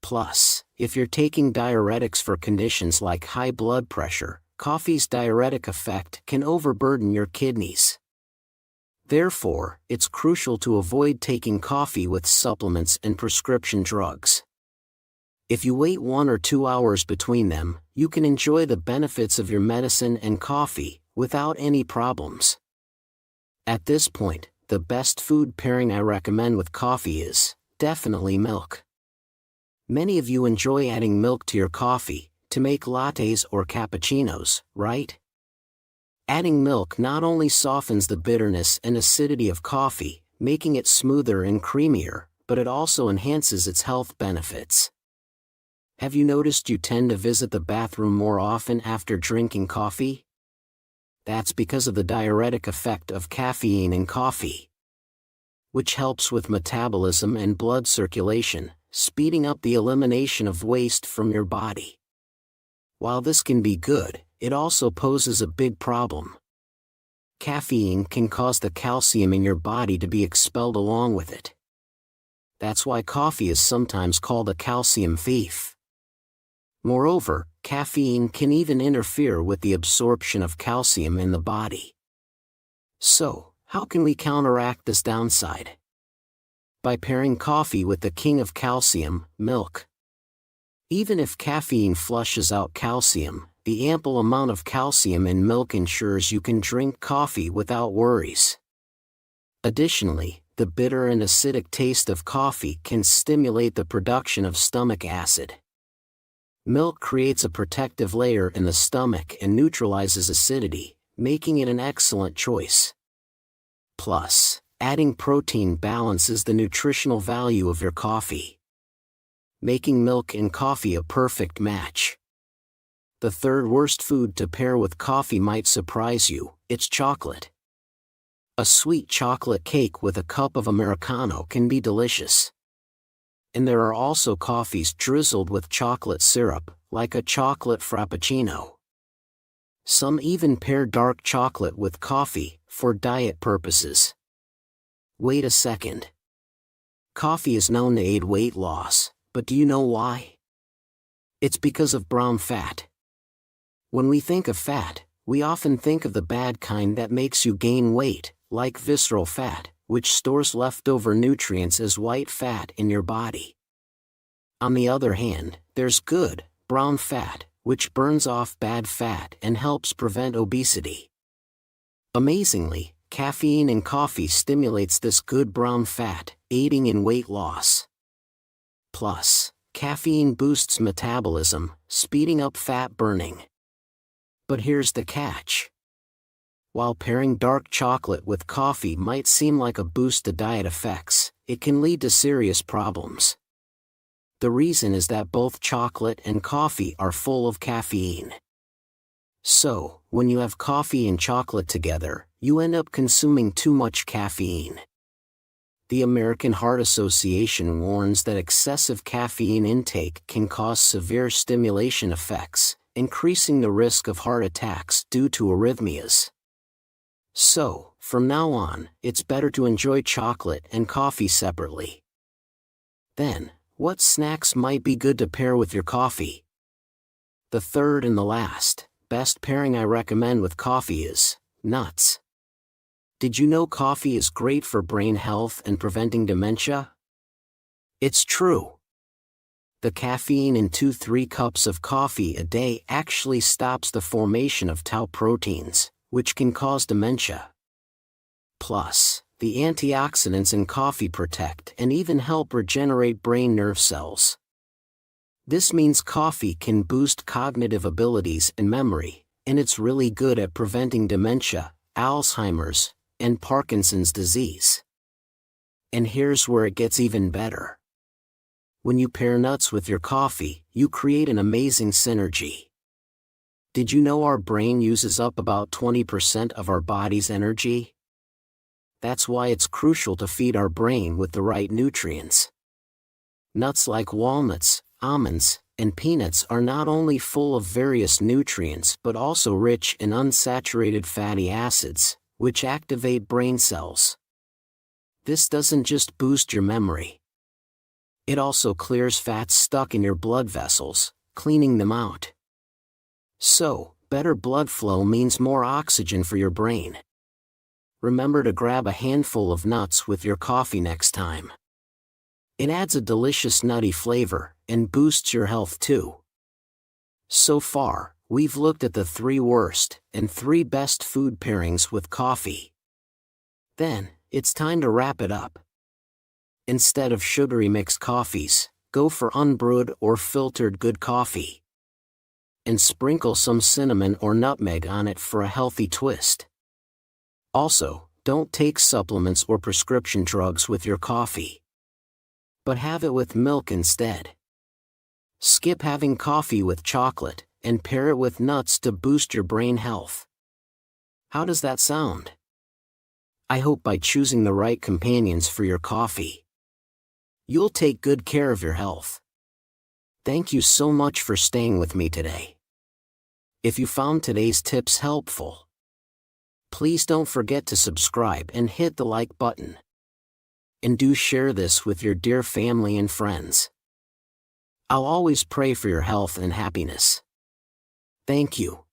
Speaker 1: Plus, if you're taking diuretics for conditions like high blood pressure, coffee's diuretic effect can overburden your kidneys. Therefore, it's crucial to avoid taking coffee with supplements and prescription drugs. If you wait 1 or 2 hours between them, you can enjoy the benefits of your medicine and coffee without any problems. At this point, the best food pairing I recommend with coffee is definitely milk. Many of you enjoy adding milk to your coffee to make lattes or cappuccinos, right? Adding milk not only softens the bitterness and acidity of coffee, making it smoother and creamier, but it also enhances its health benefits. Have you noticed you tend to visit the bathroom more often after drinking coffee? That's because of the diuretic effect of caffeine in coffee, which helps with metabolism and blood circulation, speeding up the elimination of waste from your body. While this can be good, it also poses a big problem. Caffeine can cause the calcium in your body to be expelled along with it. That's why coffee is sometimes called a calcium thief. Moreover, caffeine can even interfere with the absorption of calcium in the body. So, how can we counteract this downside? By pairing coffee with the king of calcium, milk. Even if caffeine flushes out calcium, the ample amount of calcium in milk ensures you can drink coffee without worries. Additionally, the bitter and acidic taste of coffee can stimulate the production of stomach acid. Milk creates a protective layer in the stomach and neutralizes acidity, making it an excellent choice. Plus, adding protein balances the nutritional value of your coffee, making milk and coffee a perfect match. The third worst food to pair with coffee might surprise you: it's chocolate. A sweet chocolate cake with a cup of Americano can be delicious. And there are also coffees drizzled with chocolate syrup, like a chocolate frappuccino. Some even pair dark chocolate with coffee, for diet purposes. Wait a second. Coffee is known to aid weight loss, but do you know why? It's because of brown fat. When we think of fat, we often think of the bad kind that makes you gain weight, like visceral fat, which stores leftover nutrients as white fat in your body. On the other hand, there's good, brown fat, which burns off bad fat and helps prevent obesity. Amazingly, caffeine in coffee stimulates this good brown fat, aiding in weight loss. Plus, caffeine boosts metabolism, speeding up fat burning. But here's the catch. While pairing dark chocolate with coffee might seem like a boost to diet effects, it can lead to serious problems. The reason is that both chocolate and coffee are full of caffeine. So, when you have coffee and chocolate together, you end up consuming too much caffeine. The American Heart Association warns that excessive caffeine intake can cause severe stimulation effects, increasing the risk of heart attacks due to arrhythmias. So, from now on, it's better to enjoy chocolate and coffee separately. Then, what snacks might be good to pair with your coffee? The third and the last, best pairing I recommend with coffee is nuts. Did you know coffee is great for brain health and preventing dementia? It's true. The caffeine in 2-3 cups of coffee a day actually stops the formation of tau proteins, which can cause dementia. Plus, the antioxidants in coffee protect and even help regenerate brain nerve cells. This means coffee can boost cognitive abilities and memory, and it's really good at preventing dementia, Alzheimer's, and Parkinson's disease. And here's where it gets even better. When you pair nuts with your coffee, you create an amazing synergy. Did you know our brain uses up about 20% of our body's energy? That's why it's crucial to feed our brain with the right nutrients. Nuts like walnuts, almonds, and peanuts are not only full of various nutrients but also rich in unsaturated fatty acids, which activate brain cells. This doesn't just boost your memory. It also clears fats stuck in your blood vessels, cleaning them out. So, better blood flow means more oxygen for your brain. Remember to grab a handful of nuts with your coffee next time. It adds a delicious nutty flavor and boosts your health too. So far, we've looked at the 3 worst and 3 best food pairings with coffee. Then, it's time to wrap it up. Instead of sugary mixed coffees, go for unbrewed or filtered good coffee. And sprinkle some cinnamon or nutmeg on it for a healthy twist. Also, don't take supplements or prescription drugs with your coffee, but have it with milk instead. Skip having coffee with chocolate, and pair it with nuts to boost your brain health. How does that sound? I hope by choosing the right companions for your coffee, you'll take good care of your health. Thank you so much for staying with me today. If you found today's tips helpful, please don't forget to subscribe and hit the like button. And do share this with your dear family and friends. I'll always pray for your health and happiness. Thank you.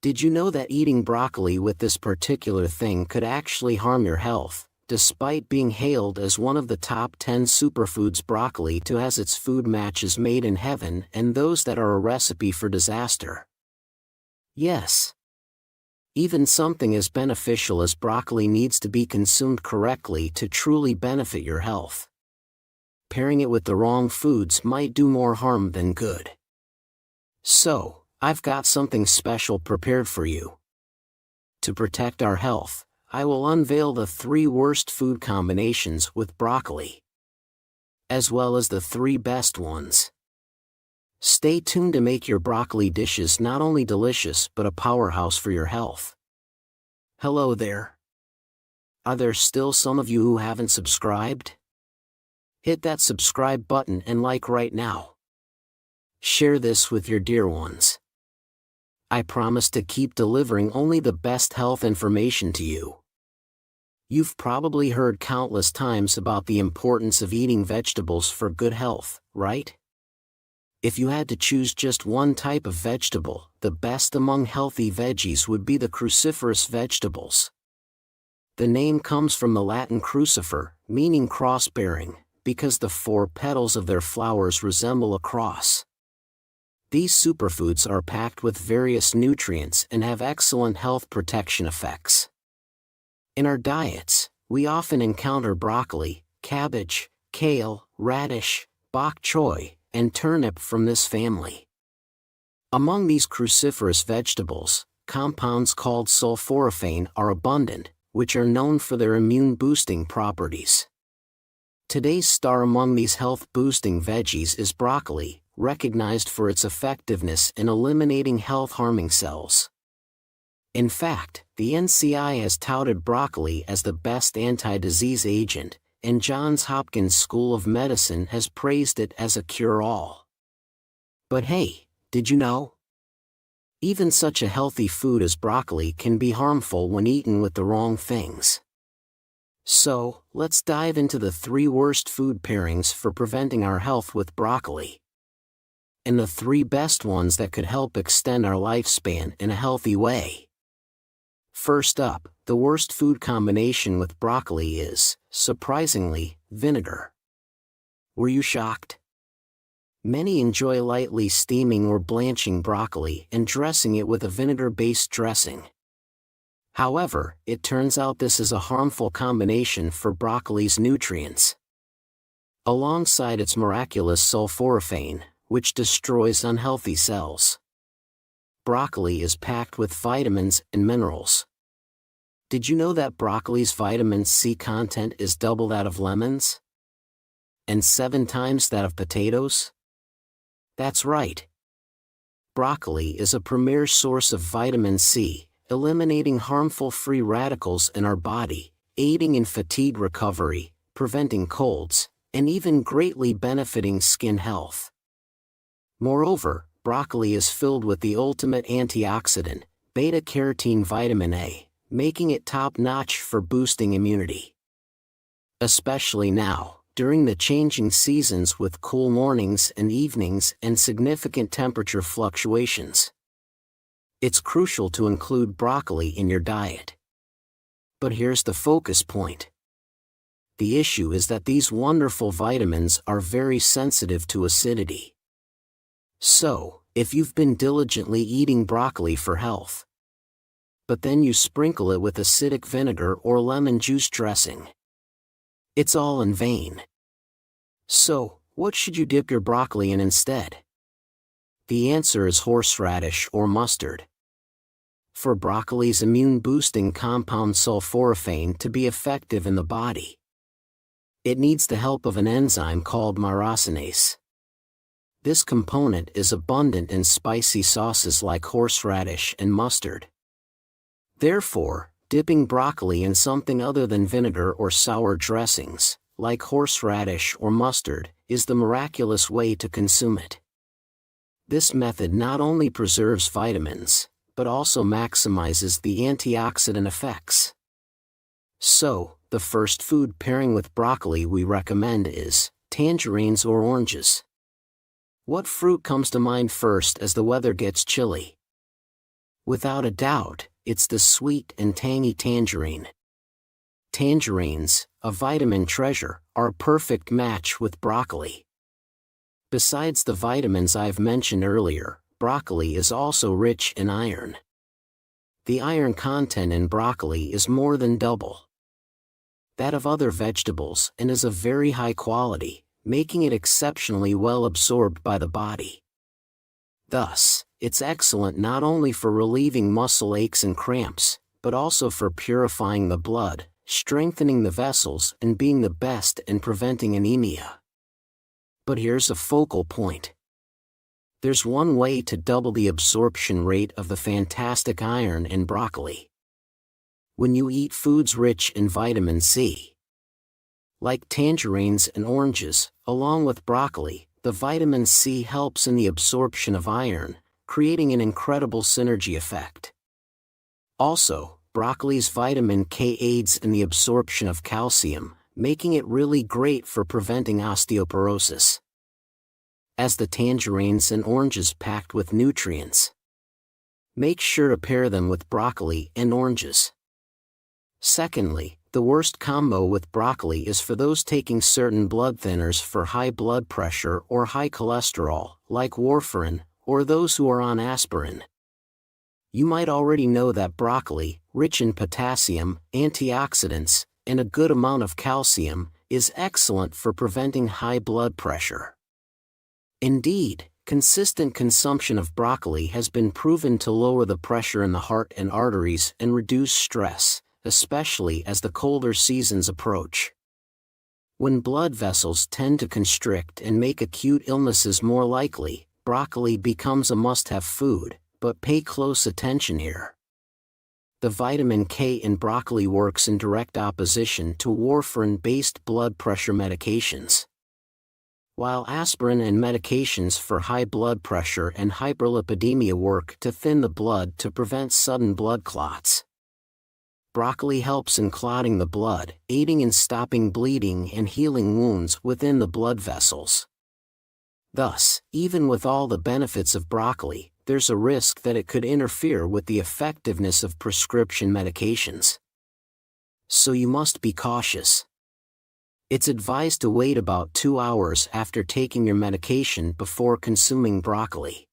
Speaker 1: Did you know that eating broccoli with this particular thing could actually harm your health, despite being hailed as one of the top 10 superfoods? Broccoli too has its food matches made in heaven and those that are a recipe for disaster. Yes. Even something as beneficial as broccoli needs to be consumed correctly to truly benefit your health. Pairing it with the wrong foods might do more harm than good. So, I've got something special prepared for you. To protect our health, I will unveil the 3 worst food combinations with broccoli, as well as the 3 best ones. Stay tuned to make your broccoli dishes not only delicious but a powerhouse for your health. Hello there. Are there still some of you who haven't subscribed? Hit that subscribe button and like right now. Share this with your dear ones. I promise to keep delivering only the best health information to you. You've probably heard countless times about the importance of eating vegetables for good health, right? If you had to choose just one type of vegetable, the best among healthy veggies would be the cruciferous vegetables. The name comes from the Latin crucifer, meaning cross-bearing, because the 4 petals of their flowers resemble a cross. These superfoods are packed with various nutrients and have excellent health protection effects. In our diets, we often encounter broccoli, cabbage, kale, radish, bok choy, and turnip from this family. Among these cruciferous vegetables, compounds called sulforaphane are abundant, which are known for their immune-boosting properties. Today's star among these health-boosting veggies is broccoli, recognized for its effectiveness in eliminating health-harming cells. In fact, the NCI has touted broccoli as the best anti-disease agent, and Johns Hopkins School of Medicine has praised it as a cure-all. But hey, did you know? Even such a healthy food as broccoli can be harmful when eaten with the wrong things. So, let's dive into the 3 worst food pairings for preventing our health with broccoli, and the 3 best ones that could help extend our lifespan in a healthy way. First up, the worst food combination with broccoli is, surprisingly, vinegar. Were you shocked? Many enjoy lightly steaming or blanching broccoli and dressing it with a vinegar-based dressing. However, it turns out this is a harmful combination for broccoli's nutrients. Alongside its miraculous sulforaphane, which destroys unhealthy cells, broccoli is packed with vitamins and minerals. Did you know that broccoli's vitamin C content is double that of lemons? And 7 times that of potatoes? That's right. Broccoli is a premier source of vitamin C, eliminating harmful free radicals in our body, aiding in fatigue recovery, preventing colds, and even greatly benefiting skin health. Moreover, broccoli is filled with the ultimate antioxidant, beta-carotene vitamin A, making it top-notch for boosting immunity. Especially now, during the changing seasons with cool mornings and evenings and significant temperature fluctuations. It's crucial to include broccoli in your diet. But here's the focus point. The issue is that these wonderful vitamins are very sensitive to acidity. So, if you've been diligently eating broccoli for health, but then you sprinkle it with acidic vinegar or lemon juice dressing, it's all in vain. So, what should you dip your broccoli in instead? The answer is horseradish or mustard. For broccoli's immune-boosting compound sulforaphane to be effective in the body, it needs the help of an enzyme called myrosinase. This component is abundant in spicy sauces like horseradish and mustard. Therefore, dipping broccoli in something other than vinegar or sour dressings, like horseradish or mustard, is the miraculous way to consume it. This method not only preserves vitamins, but also maximizes the antioxidant effects. So, the first food pairing with broccoli we recommend is tangerines or oranges. What fruit comes to mind first as the weather gets chilly? Without a doubt, it's the sweet and tangy tangerine. Tangerines, a vitamin treasure, are a perfect match with broccoli. Besides the vitamins I've mentioned earlier, broccoli is also rich in iron. the iron content in broccoli is more than double that of other vegetables and is of very high quality, making it exceptionally well absorbed by the body. Thus, it's excellent not only for relieving muscle aches and cramps, but also for purifying the blood, strengthening the vessels, and being the best in preventing anemia. But here's a focal point. There's one way to double the absorption rate of the fantastic iron in broccoli. When you eat foods rich in vitamin C, like tangerines and oranges, along with broccoli, the vitamin C helps in the absorption of iron, creating an incredible synergy effect. Also, broccoli's vitamin K aids in the absorption of calcium, making it really great for preventing osteoporosis. As the tangerines and oranges packed with nutrients, make sure to pair them with broccoli and oranges. Secondly, the worst combo with broccoli is for those taking certain blood thinners for high blood pressure or high cholesterol, like warfarin, or those who are on aspirin. You might already know that broccoli, rich in potassium, antioxidants, and a good amount of calcium, is excellent for preventing high blood pressure. Indeed, consistent consumption of broccoli has been proven to lower the pressure in the heart and arteries and reduce stress, especially as the colder seasons approach. When blood vessels tend to constrict and make acute illnesses more likely, broccoli becomes a must-have food, but pay close attention here. The vitamin K in broccoli works in direct opposition to warfarin-based blood pressure medications. While aspirin and medications for high blood pressure and hyperlipidemia work to thin the blood to prevent sudden blood clots, broccoli helps in clotting the blood, aiding in stopping bleeding and healing wounds within the blood vessels. Thus, even with all the benefits of broccoli, there's a risk that it could interfere with the effectiveness of prescription medications. So you must be cautious. It's advised to wait about 2 hours after taking your medication before consuming broccoli.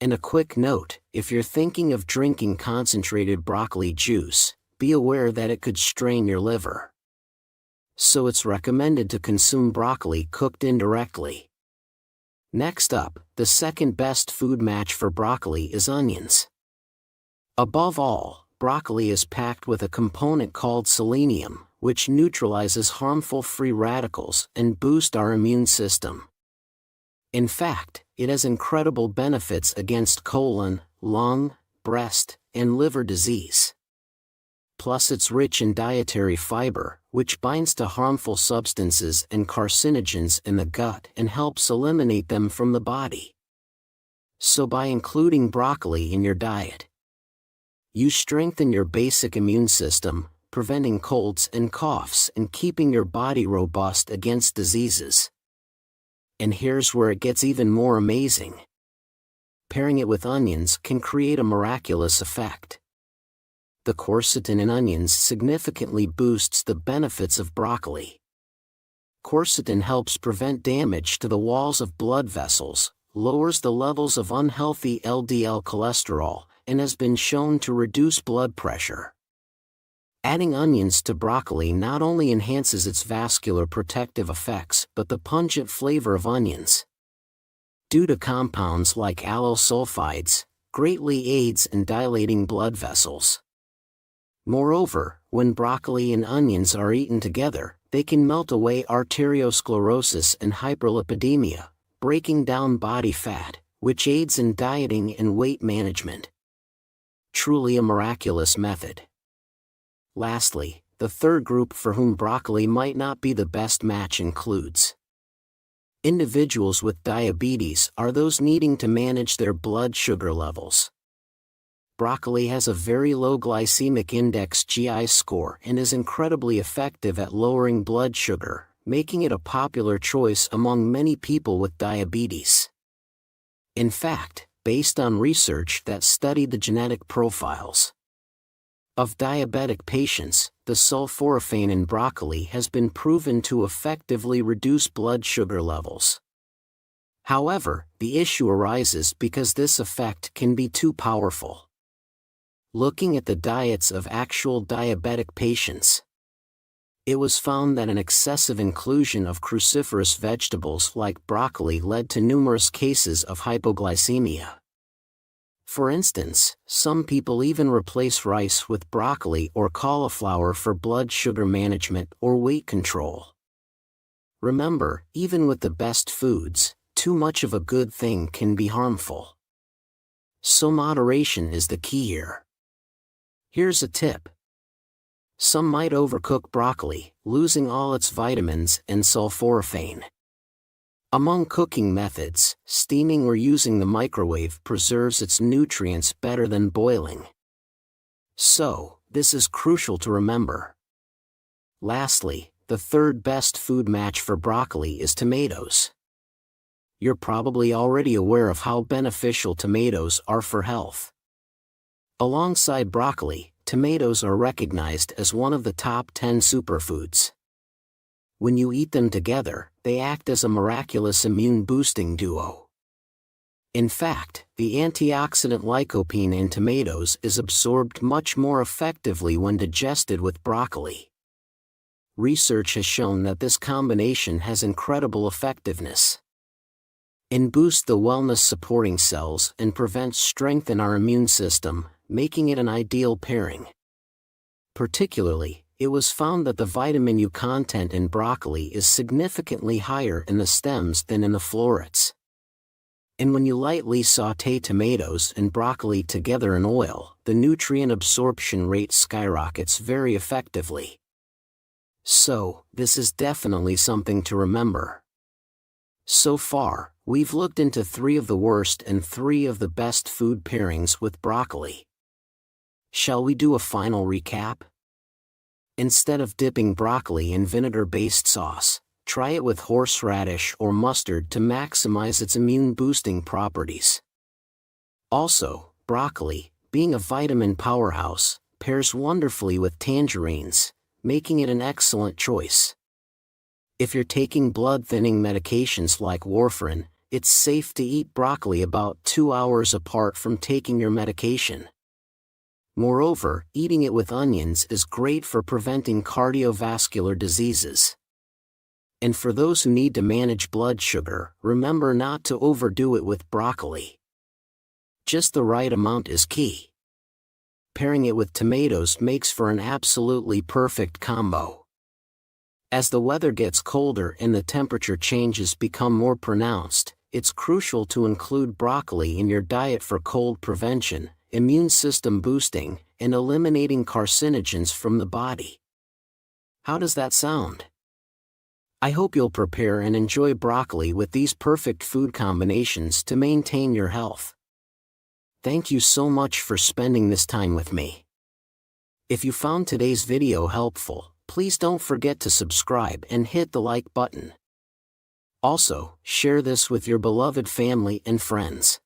Speaker 1: And a quick note, if you're thinking of drinking concentrated broccoli juice, be aware that it could strain your liver. So it's recommended to consume broccoli cooked indirectly. Next up, the second best food match for broccoli is onions. Above all, broccoli is packed with a component called selenium, which neutralizes harmful free radicals and boosts our immune system. In fact, it has incredible benefits against colon, lung, breast, and liver disease. Plus it's rich in dietary fiber, which binds to harmful substances and carcinogens in the gut and helps eliminate them from the body. So by including broccoli in your diet, you strengthen your basic immune system, preventing colds and coughs and keeping your body robust against diseases. And here's where it gets even more amazing. Pairing it with onions can create a miraculous effect. The quercetin in onions significantly boosts the benefits of broccoli. Quercetin helps prevent damage to the walls of blood vessels, lowers the levels of unhealthy LDL cholesterol, and has been shown to reduce blood pressure. Adding onions to broccoli not only enhances its vascular protective effects but the pungent flavor of onions, due to compounds like allyl sulfides, greatly aids in dilating blood vessels. Moreover, when broccoli and onions are eaten together, they can melt away arteriosclerosis and hyperlipidemia, breaking down body fat, which aids in dieting and weight management. Truly a miraculous method. Lastly, the third group for whom broccoli might not be the best match includes individuals with diabetes or those needing to manage their blood sugar levels. Broccoli has a very low glycemic index (GI) score and is incredibly effective at lowering blood sugar, making it a popular choice among many people with diabetes. In fact, based on research that studied the genetic profiles of diabetic patients, the sulforaphane in broccoli has been proven to effectively reduce blood sugar levels. However, the issue arises because this effect can be too powerful. Looking at the diets of actual diabetic patients, it was found that an excessive inclusion of cruciferous vegetables like broccoli led to numerous cases of hypoglycemia. For instance, some people even replace rice with broccoli or cauliflower for blood sugar management or weight control. Remember, even with the best foods, too much of a good thing can be harmful. So moderation is the key here. Here's a tip. Some might overcook broccoli, losing all its vitamins and sulforaphane. Among cooking methods, steaming or using the microwave preserves its nutrients better than boiling. So, this is crucial to remember. Lastly, the third best food match for broccoli is tomatoes. You're probably already aware of how beneficial tomatoes are for health. Alongside broccoli, tomatoes are recognized as one of the top 10 superfoods. When you eat them together, they act as a miraculous immune-boosting duo. In fact, the antioxidant lycopene in tomatoes is absorbed much more effectively when digested with broccoli. Research has shown that this combination has incredible effectiveness. It boosts the wellness-supporting cells and prevents strength in our immune system, making it an ideal pairing. Particularly, it was found that the vitamin U content in broccoli is significantly higher in the stems than in the florets. And when you lightly saute tomatoes and broccoli together in oil, the nutrient absorption rate skyrockets very effectively. So, this is definitely something to remember. So far, we've looked into 3 of the worst and 3 of the best food pairings with broccoli. Shall we do a final recap? Instead of dipping broccoli in vinegar-based sauce, try it with horseradish or mustard to maximize its immune-boosting properties. Also, broccoli, being a vitamin powerhouse, pairs wonderfully with tangerines, making it an excellent choice. If you're taking blood-thinning medications like warfarin, it's safe to eat broccoli about 2 hours apart from taking your medication. Moreover, eating it with onions is great for preventing cardiovascular diseases. And for those who need to manage blood sugar, remember not to overdo it with broccoli. Just the right amount is key. Pairing it with tomatoes makes for an absolutely perfect combo. As the weather gets colder and the temperature changes become more pronounced, it's crucial to include broccoli in your diet for cold prevention, immune system boosting, and eliminating carcinogens from the body. How does that sound? I hope you'll prepare and enjoy broccoli with these perfect food combinations to maintain your health. Thank you so much for spending this time with me. If you found today's video helpful, please don't forget to subscribe and hit the like button. Also, share this with your beloved family and friends.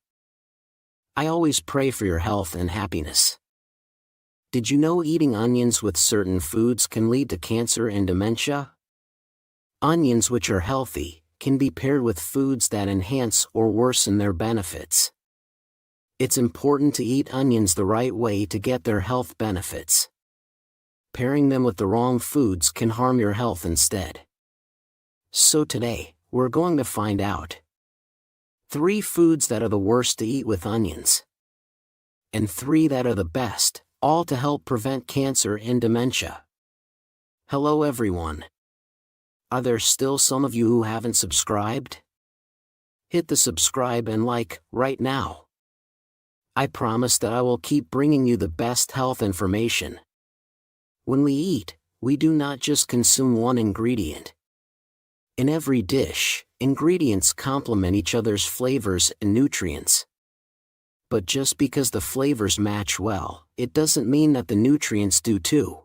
Speaker 1: I always pray for your health and happiness. Did you know eating onions with certain foods can lead to cancer and dementia? Onions, which are healthy, can be paired with foods that enhance or worsen their benefits. It's important to eat onions the right way to get their health benefits. Pairing them with the wrong foods can harm your health instead. So today, we're going to find out 3 foods that are the worst to eat with onions, and 3 that are the best, all to help prevent cancer and dementia. Hello everyone. Are there still some of you who haven't subscribed? Hit the subscribe and like right now. I promise that I will keep bringing you the best health information. When we eat, we do not just consume one ingredient. In every dish, ingredients complement each other's flavors and nutrients. But just because the flavors match well, it doesn't mean that the nutrients do too.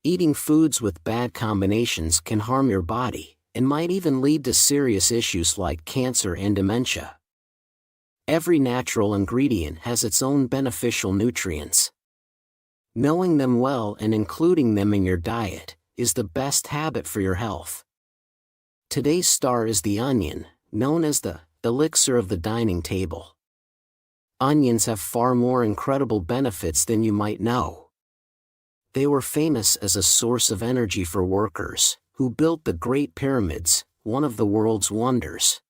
Speaker 1: Eating foods with bad combinations can harm your body, and might even lead to serious issues like cancer and dementia. Every natural ingredient has its own beneficial nutrients. Knowing them well and including them in your diet is the best habit for your health. Today's star is the onion, known as the elixir of the dining table. onions have far more incredible benefits than you might know. They were famous as a source of energy for workers who built the Great Pyramids, one of the world's wonders.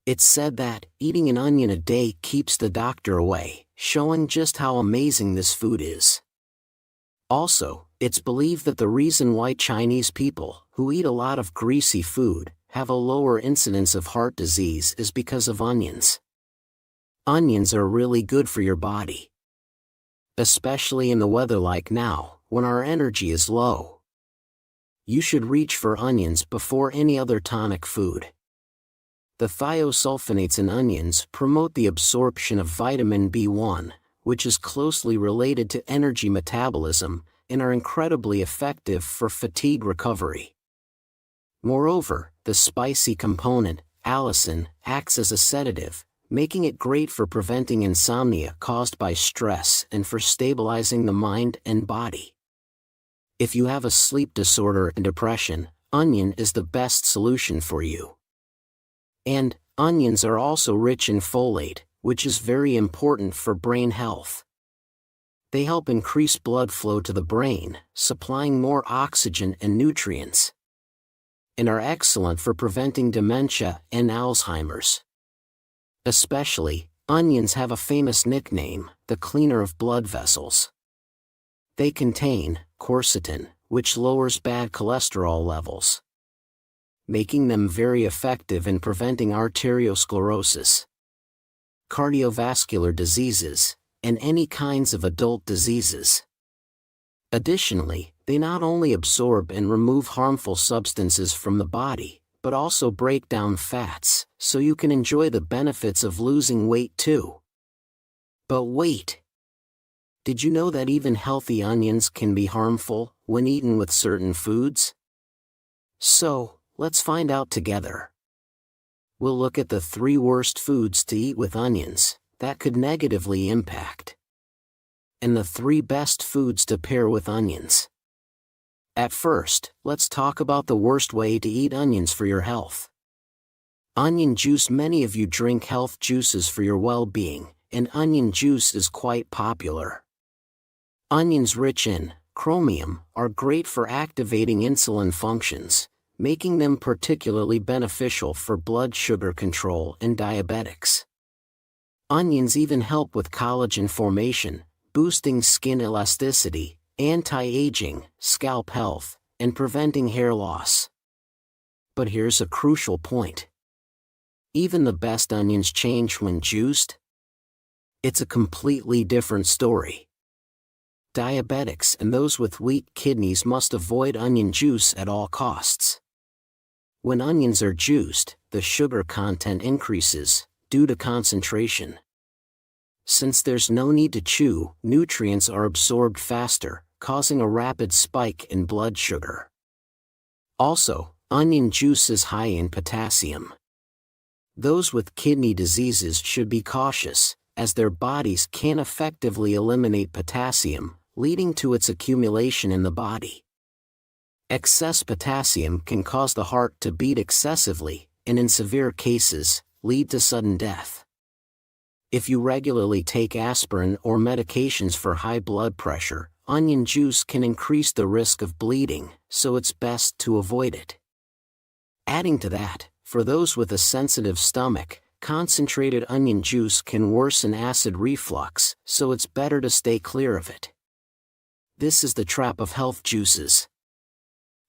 Speaker 1: It's said that eating an onion a day keeps the doctor away, showing just how amazing this food is. Also, it's believed that the reason why Chinese people, who eat a lot of greasy food, have a lower incidence of heart disease is because of onions. Onions are really good for your body. Especially in the weather like now, when our energy is low. You should reach for onions before any other tonic food. The thiosulfonates in onions promote the absorption of vitamin B1, which is closely related to energy metabolism, and are incredibly effective for fatigue recovery. Moreover, the spicy component, allicin, acts as a sedative, making it great for preventing insomnia caused by stress and for stabilizing the mind and body. If you have a sleep disorder and depression, onion is the best solution for you. And, onions are also rich in folate, which is very important for brain health. They help increase blood flow to the brain, supplying more oxygen and nutrients. And are excellent for preventing dementia and Alzheimer's. Especially, onions have a famous nickname, the cleaner of blood vessels. They contain quercetin, which lowers bad cholesterol levels, making them very effective in preventing arteriosclerosis, cardiovascular diseases, and any kinds of adult diseases. Additionally, they not only absorb and remove harmful substances from the body, but also break down fats, so you can enjoy the benefits of losing weight too. But wait! Did you know that even healthy onions can be harmful when eaten with certain foods? So, let's find out together. We'll look at the 3 worst foods to eat with onions that could negatively impact, and the 3 best foods to pair with onions. At first, let's talk about the worst way to eat onions for your health. Onion juice. Many of you drink health juices for your well-being, and onion juice is quite popular. Onions rich in chromium are great for activating insulin functions, making them particularly beneficial for blood sugar control and diabetics. Onions even help with collagen formation, boosting skin elasticity, anti-aging, scalp health, and preventing hair loss. But here's a crucial point. Even the best onions change when juiced. It's a completely different story. Diabetics and those with weak kidneys must avoid onion juice at all costs. When onions are juiced, the sugar content increases, due to concentration. Since there's no need to chew, nutrients are absorbed faster, causing a rapid spike in blood sugar. Also, onion juice is high in potassium. Those with kidney diseases should be cautious, as their bodies can't effectively eliminate potassium, leading to its accumulation in the body. Excess potassium can cause the heart to beat excessively, and in severe cases, lead to sudden death. If you regularly take aspirin or medications for high blood pressure, onion juice can increase the risk of bleeding, so it's best to avoid it. Adding to that, for those with a sensitive stomach, concentrated onion juice can worsen acid reflux, so it's better to stay clear of it. This is the trap of health juices.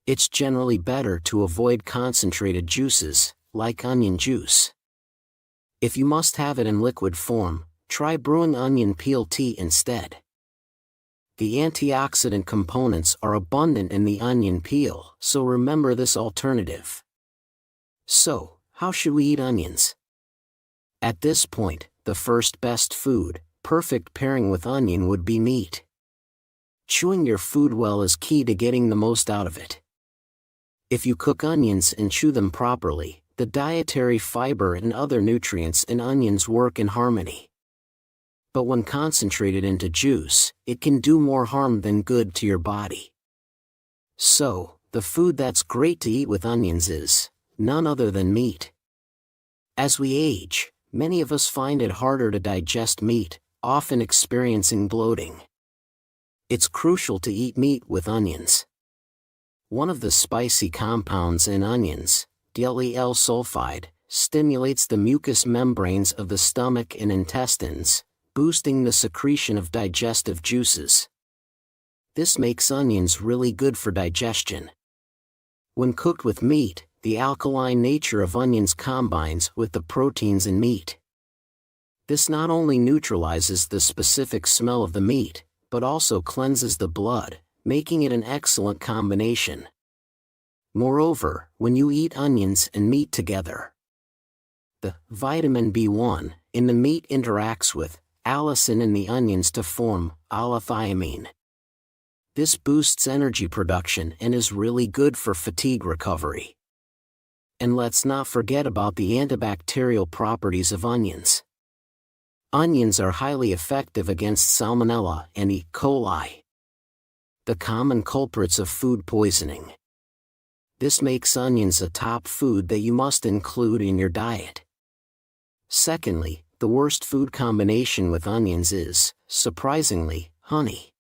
Speaker 1: It's generally better to avoid concentrated juices, like onion juice. If you must have it in liquid form, try brewing onion peel tea instead. The antioxidant components are abundant in the onion peel, so remember this alternative. So, how should we eat onions? At this point, the first best food, perfect pairing with onion would be meat. Chewing your food well is key to getting the most out of it. If you cook onions and chew them properly, the dietary fiber and other nutrients in onions work in harmony. But when concentrated into juice, it can do more harm than good to your body. So, the food that's great to eat with onions is none other than meat. As we age, many of us find it harder to digest meat, often experiencing bloating. It's crucial to eat meat with onions. One of the spicy compounds in onions, DLEL sulfide, stimulates the mucous membranes of the stomach and intestines, boosting the secretion of digestive juices. This makes onions really good for digestion. When cooked with meat, the alkaline nature of onions combines with the proteins in meat. This not only neutralizes the specific smell of the meat, but also cleanses the blood, making it an excellent combination. Moreover, when you eat onions and meat together, the vitamin B1 in the meat interacts with allicin in the onions to form allethiamine. This boosts energy production and is really good for fatigue recovery. And let's not forget about the antibacterial properties of onions. Onions are highly effective against Salmonella and E. coli, the common culprits of food poisoning. This makes onions a top food that you must include in your diet. Secondly, the worst food combination with onions is, surprisingly, honey.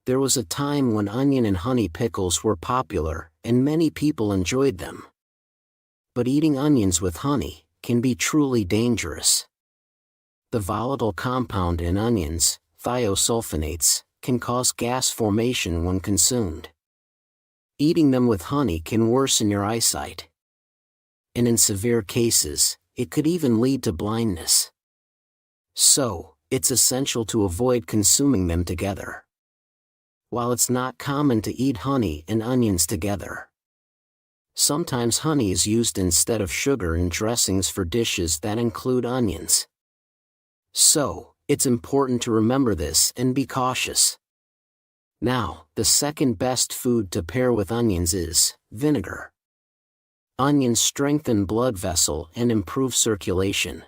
Speaker 1: There was a time when onion and honey pickles were popular, and many people enjoyed them. But eating onions with honey can be truly dangerous. The volatile compound in onions, thiosulfonates, can cause gas formation when consumed. Eating them with honey can worsen your eyesight. And in severe cases, it could even lead to blindness. So, it's essential to avoid consuming them together. While it's not common to eat honey and onions together, sometimes honey is used instead of sugar in dressings for dishes that include onions. So, it's important to remember this and be cautious. Now, the second best food to pair with onions is vinegar. Onions strengthen blood vessel and improve circulation,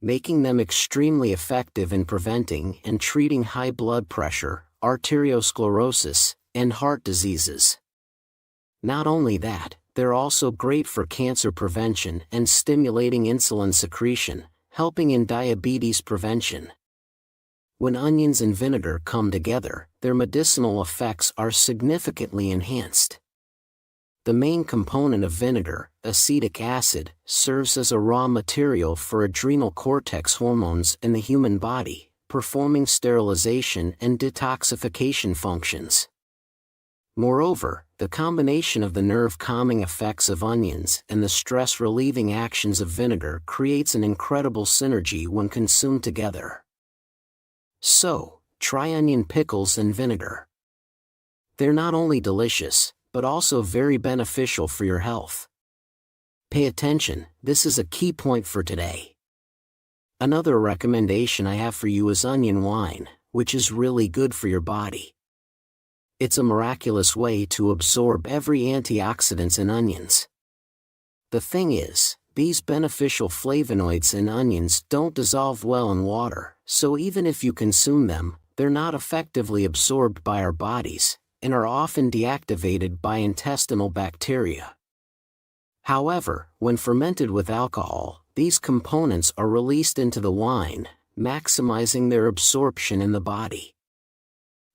Speaker 1: making them extremely effective in preventing and treating high blood pressure, arteriosclerosis, and heart diseases. Not only that, they're also great for cancer prevention and stimulating insulin secretion, helping in diabetes prevention. When onions and vinegar come together, their medicinal effects are significantly enhanced. The main component of vinegar, acetic acid, serves as a raw material for adrenal cortex hormones in the human body, performing sterilization and detoxification functions. Moreover, the combination of the nerve-calming effects of onions and the stress-relieving actions of vinegar creates an incredible synergy when consumed together. So, try onion pickles and vinegar. They're not only delicious, but also very beneficial for your health. Pay attention, this is a key point for today. Another recommendation I have for you is onion wine, which is really good for your body. It's a miraculous way to absorb every antioxidants in onions. The thing is, these beneficial flavonoids in onions don't dissolve well in water, so even if you consume them, they're not effectively absorbed by our bodies, and are often deactivated by intestinal bacteria. However, when fermented with alcohol, these components are released into the wine, maximizing their absorption in the body.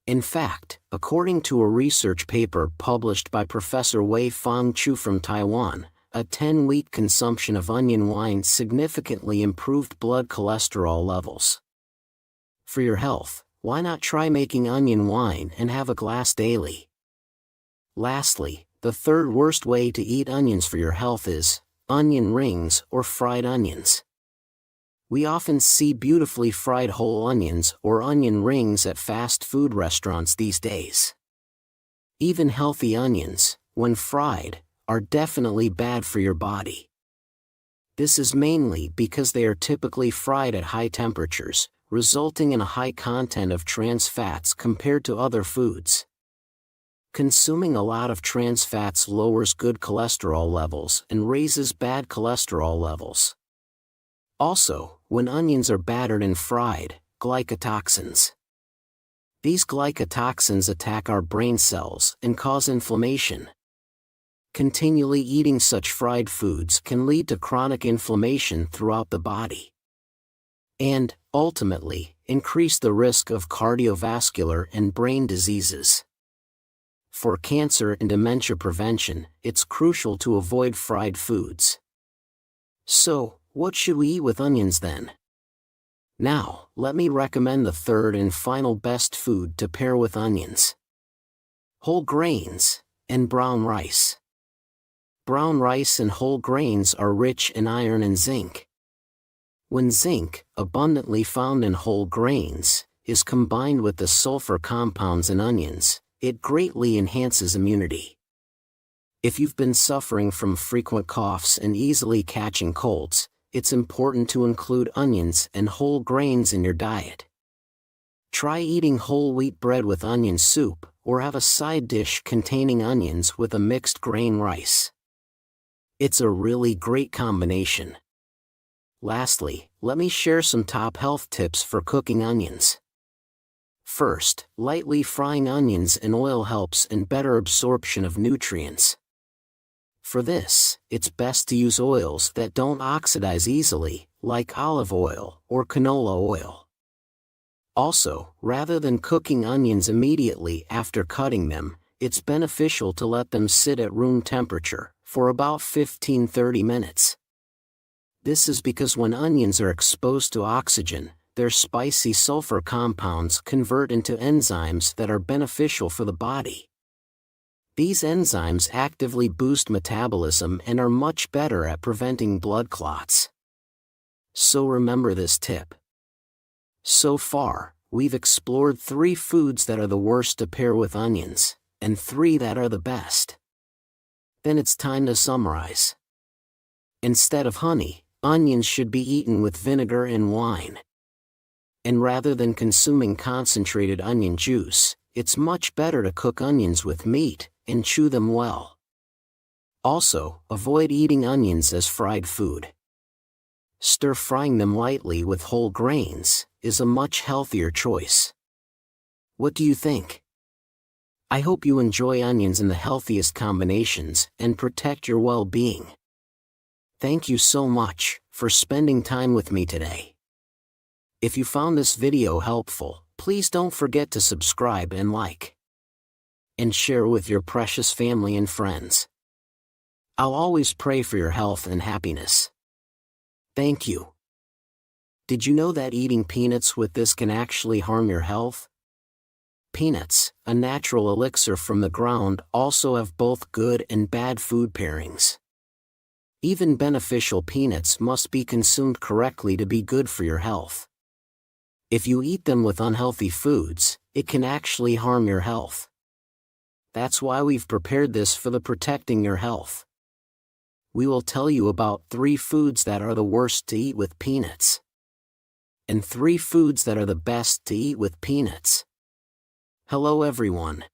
Speaker 1: In fact, according to a research paper published by Professor Wei-Fang Chu from Taiwan, a 10-week consumption of onion wine significantly improved blood cholesterol levels. For your health, why not try making onion wine and have a glass daily? Lastly, the third worst way to eat onions for your health is onion rings or fried onions. We often see beautifully fried whole onions or onion rings at fast food restaurants these days. Even healthy onions, when fried, are definitely bad for your body. This is mainly because they are typically fried at high temperatures, resulting in a high content of trans fats compared to other foods. Consuming a lot of trans fats lowers good cholesterol levels and raises bad cholesterol levels. Also, when onions are battered and fried, glycotoxins. These glycotoxins attack our brain cells and cause inflammation. Continually eating such fried foods can lead to chronic inflammation throughout the body. And, ultimately, increase the risk of cardiovascular and brain diseases. For cancer and dementia prevention, it's crucial to avoid fried foods. So, what should we eat with onions then? Now, let me recommend the third and final best food to pair with onions. Whole grains and brown rice. Brown rice and whole grains are rich in iron and zinc. When zinc, abundantly found in whole grains, is combined with the sulfur compounds in onions, it greatly enhances immunity. If you've been suffering from frequent coughs and easily catching colds, it's important to include onions and whole grains in your diet. Try eating whole wheat bread with onion soup, or have a side dish containing onions with a mixed grain rice. It's a really great combination. Lastly, let me share some top health tips for cooking onions. First, lightly frying onions in oil helps in better absorption of nutrients. For this, it's best to use oils that don't oxidize easily, like olive oil or canola oil. Also, rather than cooking onions immediately after cutting them, it's beneficial to let them sit at room temperature for about 15–30 minutes. This is because when onions are exposed to oxygen, their spicy sulfur compounds convert into enzymes that are beneficial for the body. These enzymes actively boost metabolism and are much better at preventing blood clots. So remember this tip. So far, we've explored 3 foods that are the worst to pair with onions, and 3 that are the best. Then it's time to summarize. Instead of honey, onions should be eaten with vinegar and wine. And rather than consuming concentrated onion juice, it's much better to cook onions with meat and chew them well. Also, avoid eating onions as fried food. Stir-frying them lightly with whole grains is a much healthier choice. What do you think? I hope you enjoy onions in the healthiest combinations and protect your well-being. Thank you so much for spending time with me today. If you found this video helpful, please don't forget to subscribe and like. And share with your precious family and friends. I'll always pray for your health and happiness. Thank you. Did you know that eating peanuts with this can actually harm your health? Peanuts, a natural elixir from the ground, also have both good and bad food pairings. Even beneficial peanuts must be consumed correctly to be good for your health. If you eat them with unhealthy foods, it can actually harm your health. That's why we've prepared this for the protecting your health. We will tell you about 3 foods that are the worst to eat with peanuts. And 3 foods that are the best to eat with peanuts. Hello everyone.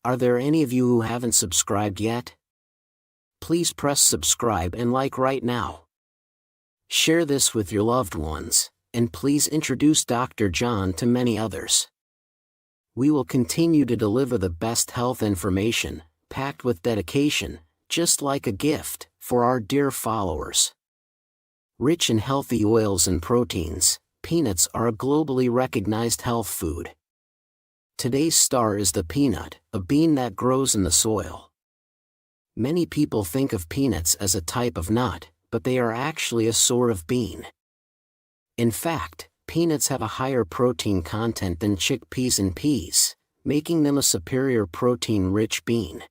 Speaker 1: Are there any of you who haven't subscribed yet? Please press subscribe and like right now. Share this with your loved ones, and please introduce Dr. John to many others. We will continue to deliver the best health information, packed with dedication, just like a gift, for our dear followers. Rich in healthy oils and proteins, peanuts are a globally recognized health food. Today's star is the peanut, a bean that grows in the soil. Many people think of peanuts as a type of nut, but they are actually a sort of bean. In fact, peanuts have a higher protein content than chickpeas and peas, making them a superior protein-rich bean.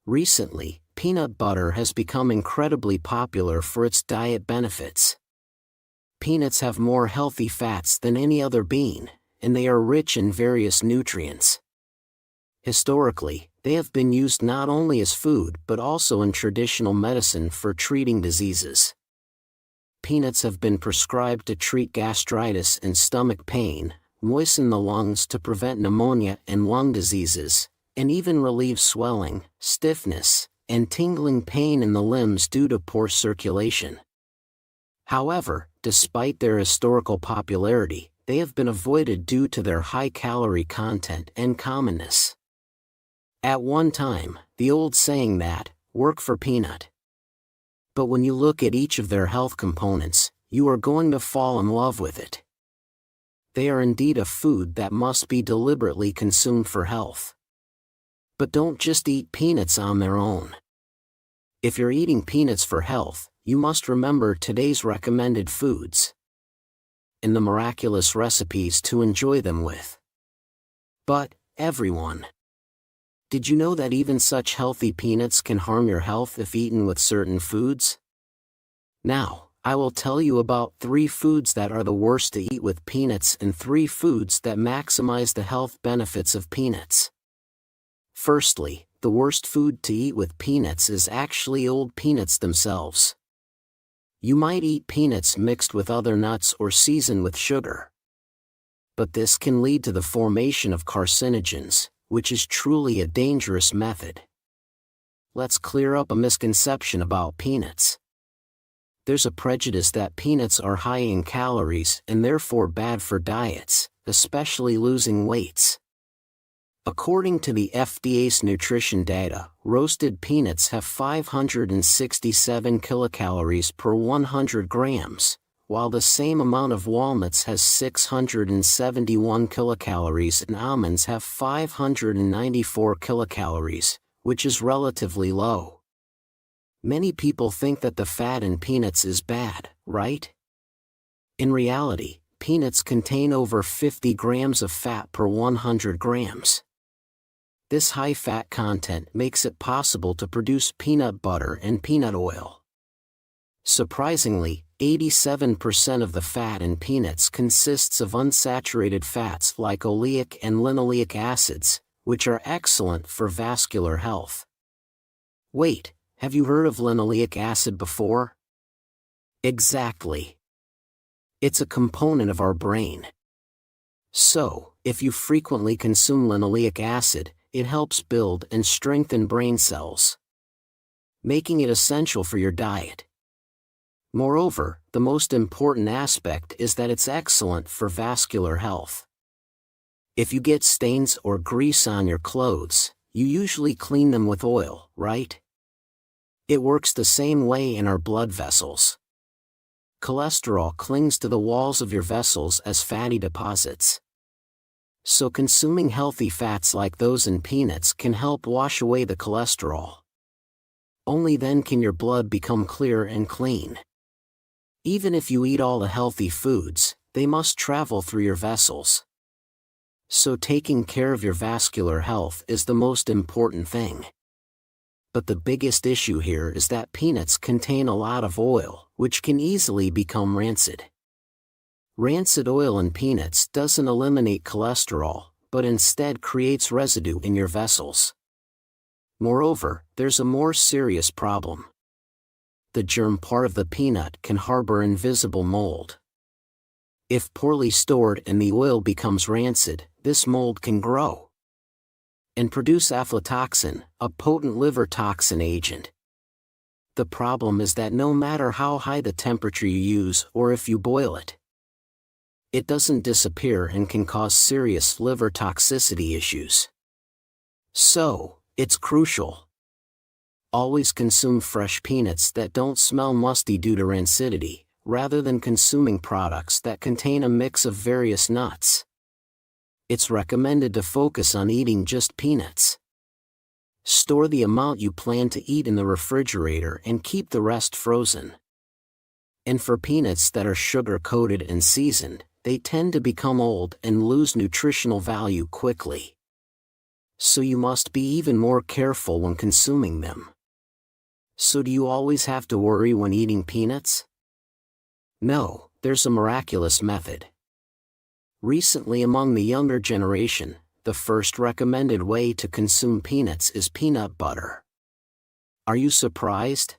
Speaker 1: Recently, peanut butter has become incredibly popular for its diet benefits. Peanuts have more healthy fats than any other bean, and they are rich in various nutrients. Historically, they have been used not only as food but also in traditional medicine for treating diseases. Peanuts have been prescribed to treat gastritis and stomach pain, moisten the lungs to prevent pneumonia and lung diseases, and even relieve swelling, stiffness, and tingling pain in the limbs due to poor circulation. However, despite their historical popularity, they have been avoided due to their high calorie content and commonness. At one time, The old saying that, work for peanut. But when you look at each of their health components, you are going to fall in love with it. They are indeed a food that must be deliberately consumed for health. But don't just eat peanuts on their own. If you're eating peanuts for health, you must remember today's recommended foods and the miraculous recipes to enjoy them with. But, everyone, did you know that even such healthy peanuts can harm your health if eaten with certain foods? Now, I will tell you about 3 foods that are the worst to eat with peanuts and 3 foods that maximize the health benefits of peanuts. Firstly, the worst food to eat with peanuts is actually old peanuts themselves. You might eat peanuts mixed with other nuts or seasoned with sugar. But this can lead to the formation of carcinogens, which is truly a dangerous method. Let's clear up a misconception about peanuts. There's a prejudice that peanuts are high in calories and therefore bad for diets, especially losing weights. According to the FDA's nutrition data, roasted peanuts have 567 kilocalories per 100 grams, while the same amount of walnuts has 671 kilocalories and almonds have 594 kilocalories, which is relatively low. Many people think that the fat in peanuts is bad, right? In reality, peanuts contain over 50 grams of fat per 100 grams. This high fat content makes it possible to produce peanut butter and peanut oil. Surprisingly, 87% of the fat in peanuts consists of unsaturated fats like oleic and linoleic acids, which are excellent for vascular health. Wait, have you heard of linoleic acid before? Exactly. It's a component of our brain. So, if you frequently consume linoleic acid, it helps build and strengthen brain cells, making it essential for your diet. Moreover, the most important aspect is that it's excellent for vascular health. If you get stains or grease on your clothes, you usually clean them with oil, right? It works the same way in our blood vessels. Cholesterol clings to the walls of your vessels as fatty deposits. So consuming healthy fats like those in peanuts can help wash away the cholesterol. Only then can your blood become clear and clean. Even if you eat all the healthy foods, they must travel through your vessels. So taking care of your vascular health is the most important thing. But the biggest issue here is that peanuts contain a lot of oil, which can easily become rancid. Rancid oil in peanuts doesn't eliminate cholesterol, but instead creates residue in your vessels. Moreover, there's a more serious problem. The germ part of the peanut can harbor invisible mold. If poorly stored and the oil becomes rancid, this mold can grow and produce aflatoxin, a potent liver toxin agent. The problem is that no matter how high the temperature you use or if you boil it, it doesn't disappear and can cause serious liver toxicity issues. So, it's crucial. Always consume fresh peanuts that don't smell musty due to rancidity, rather than consuming products that contain a mix of various nuts. It's recommended to focus on eating just peanuts. Store the amount you plan to eat in the refrigerator and keep the rest frozen. And for peanuts that are sugar-coated and seasoned, they tend to become old and lose nutritional value quickly. So you must be even more careful when consuming them. So do you always have to worry when eating peanuts? No, there's a miraculous method. Recently among the younger generation, the first recommended way to consume peanuts is peanut butter. Are you surprised?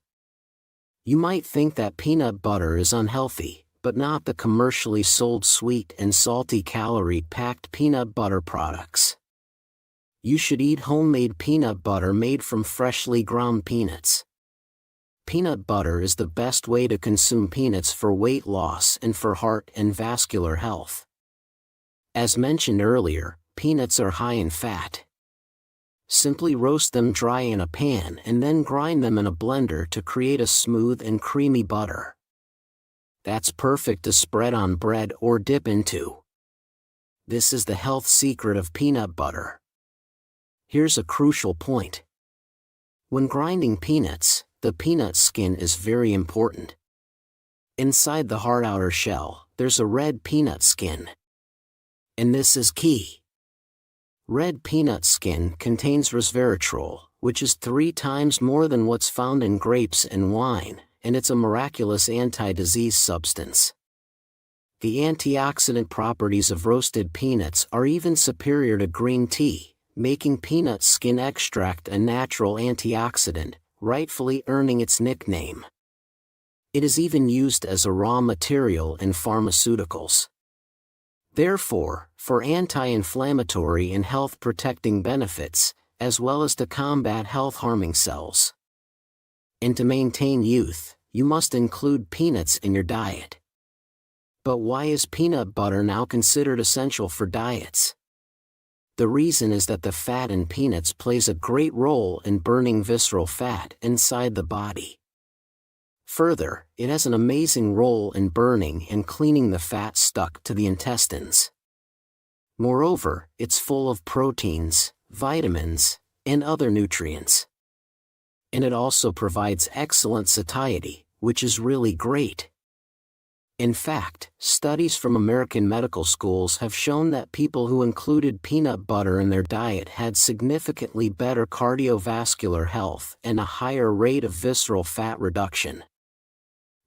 Speaker 1: You might think that peanut butter is unhealthy, but not the commercially sold sweet and salty calorie-packed peanut butter products. You should eat homemade peanut butter made from freshly ground peanuts. Peanut butter is the best way to consume peanuts for weight loss and for heart and vascular health. As mentioned earlier, peanuts are high in fat. Simply roast them dry in a pan and then grind them in a blender to create a smooth and creamy butter. That's perfect to spread on bread or dip into. This is the health secret of peanut butter. Here's a crucial point. When grinding peanuts, the peanut skin is very important. Inside the hard outer shell, there's a red peanut skin. And this is key. Red peanut skin contains resveratrol, which is 3 times more than what's found in grapes and wine, and it's a miraculous anti-disease substance. The antioxidant properties of roasted peanuts are even superior to green tea, making peanut skin extract a natural antioxidant, rightfully earning its nickname. It is even used as a raw material in pharmaceuticals. Therefore, for anti-inflammatory and health-protecting benefits, as well as to combat health-harming cells. And to maintain youth, you must include peanuts in your diet. But why is peanut butter now considered essential for diets? The reason is that the fat in peanuts plays a great role in burning visceral fat inside the body. Further, it has an amazing role in burning and cleaning the fat stuck to the intestines. Moreover, it's full of proteins, vitamins, and other nutrients. And it also provides excellent satiety, which is really great. In fact, studies from American medical schools have shown that people who included peanut butter in their diet had significantly better cardiovascular health and a higher rate of visceral fat reduction.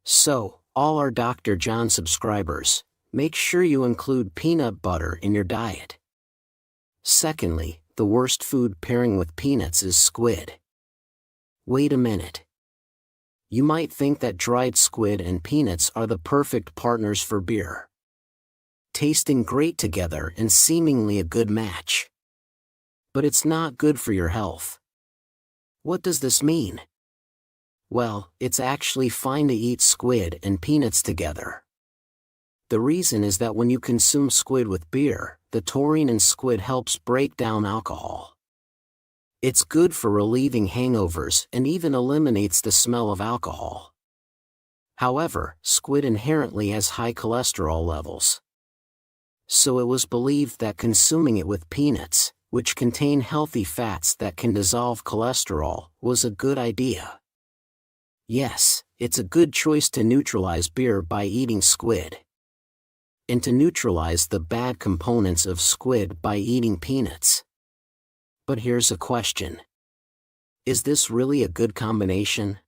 Speaker 1: So, all our Dr. John subscribers, make sure you include peanut butter in your diet. Secondly, the worst food pairing with peanuts is squid. Wait a minute. You might think that dried squid and peanuts are the perfect partners for beer. Tasting great together and seemingly a good match. But it's not good for your health. What does this mean? Well, it's actually fine to eat squid and peanuts together. The reason is that when you consume squid with beer, the taurine in squid helps break down alcohol. It's good for relieving hangovers and even eliminates the smell of alcohol. However, squid inherently has high cholesterol levels. So it was believed that consuming it with peanuts, which contain healthy fats that can dissolve cholesterol, was a good idea. Yes, it's a good choice to neutralize beer by eating squid. And to neutralize the bad components of squid by eating peanuts. But here's a question. Is this really a good combination?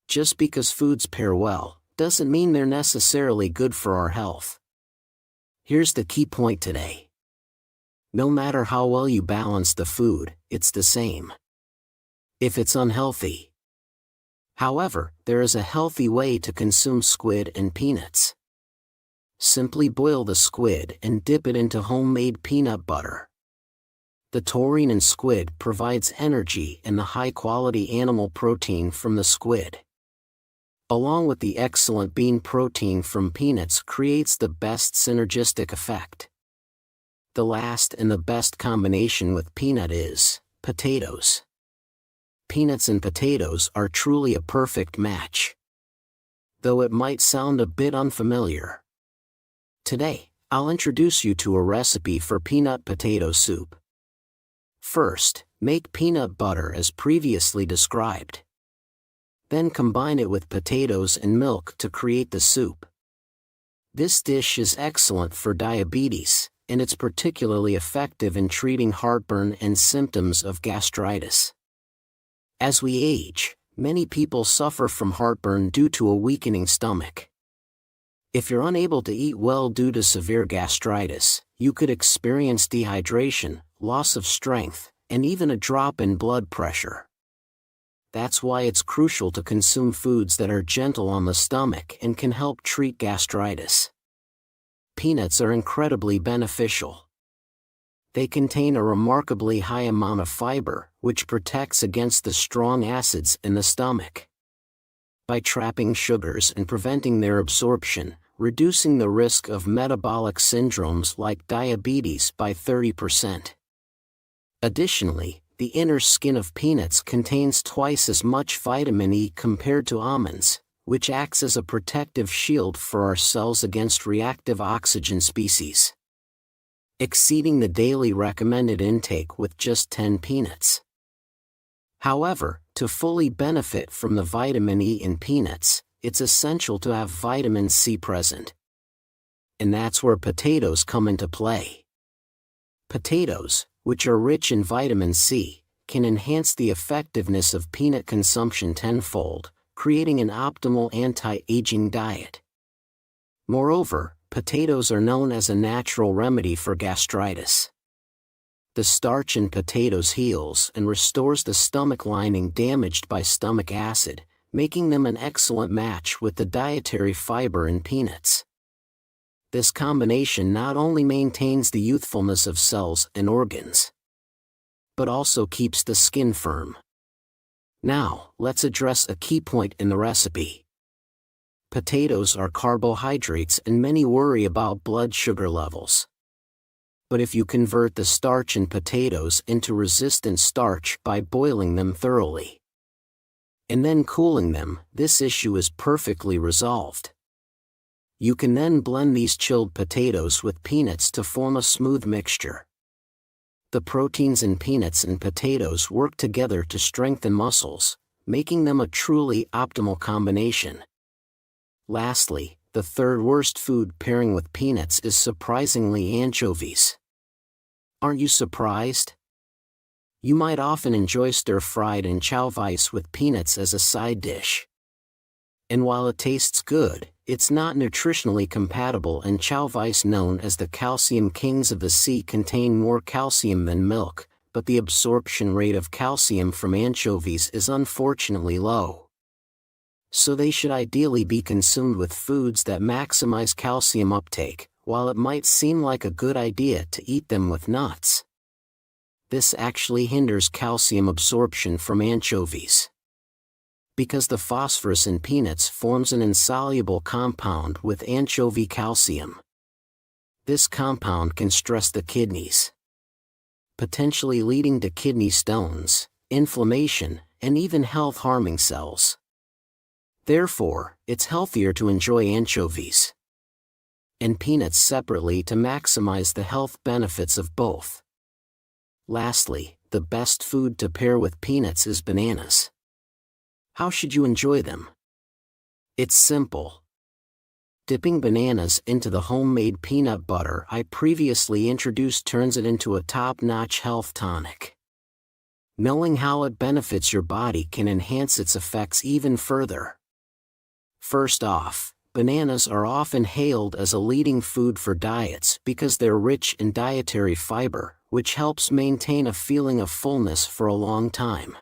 Speaker 1: Just because foods pair well, doesn't mean they're necessarily good for our health. Here's the key point today. No matter how well you balance the food, it's the same. If it's unhealthy. However, there is a healthy way to consume squid and peanuts. Simply boil the squid and dip it into homemade peanut butter. The taurine in squid provides energy and the high-quality animal protein from the squid. Along with the excellent bean protein from peanuts creates the best synergistic effect. The last and the best combination with peanut is potatoes. Peanuts and potatoes are truly a perfect match. Though it might sound a bit unfamiliar. Today, I'll introduce you to a recipe for peanut potato soup. First, make peanut butter as previously described. Then combine it with potatoes and milk to create the soup. This dish is excellent for diabetes, and it's particularly effective in treating heartburn and symptoms of gastritis. As we age, many people suffer from heartburn due to a weakening stomach. If you're unable to eat well due to severe gastritis, you could experience dehydration, loss of strength, and even a drop in blood pressure. That's why it's crucial to consume foods that are gentle on the stomach and can help treat gastritis. Peanuts are incredibly beneficial. They contain a remarkably high amount of fiber, which protects against the strong acids in the stomach. By trapping sugars and preventing their absorption, reducing the risk of metabolic syndromes like diabetes by 30%. Additionally, the inner skin of peanuts contains twice as much vitamin E compared to almonds, which acts as a protective shield for our cells against reactive oxygen species, exceeding the daily recommended intake with just 10 peanuts. However, to fully benefit from the vitamin E in peanuts, it's essential to have vitamin C present. And that's where potatoes come into play. Potatoes, which are rich in vitamin C, can enhance the effectiveness of peanut consumption tenfold, creating an optimal anti-aging diet. Moreover, potatoes are known as a natural remedy for gastritis. The starch in potatoes heals and restores the stomach lining damaged by stomach acid, making them an excellent match with the dietary fiber in peanuts. This combination not only maintains the youthfulness of cells and organs, but also keeps the skin firm. Now, let's address a key point in the recipe. Potatoes are carbohydrates and many worry about blood sugar levels. But if you convert the starch in potatoes into resistant starch by boiling them thoroughly and then cooling them, this issue is perfectly resolved. You can then blend these chilled potatoes with peanuts to form a smooth mixture. The proteins in peanuts and potatoes work together to strengthen muscles, making them a truly optimal combination. Lastly, the third worst food pairing with peanuts is surprisingly anchovies. Aren't you surprised? You might often enjoy stir-fried anchovies with peanuts as a side dish. And while it tastes good, it's not nutritionally compatible. Anchovies, known as the calcium kings of the sea, contain more calcium than milk, but the absorption rate of calcium from anchovies is unfortunately low. So they should ideally be consumed with foods that maximize calcium uptake, while it might seem like a good idea to eat them with nuts. This actually hinders calcium absorption from anchovies, because the phosphorus in peanuts forms an insoluble compound with anchovy calcium. This compound can stress the kidneys, potentially leading to kidney stones, inflammation, and even health-harming cells. Therefore, it's healthier to enjoy anchovies and peanuts separately to maximize the health benefits of both. Lastly, the best food to pair with peanuts is bananas. How should you enjoy them? It's simple. Dipping bananas into the homemade peanut butter I previously introduced turns it into a top-notch health tonic. Knowing how it benefits your body can enhance its effects even further. First off, bananas are often hailed as a leading food for diets because they're rich in dietary fiber, which helps maintain a feeling of fullness for a long time.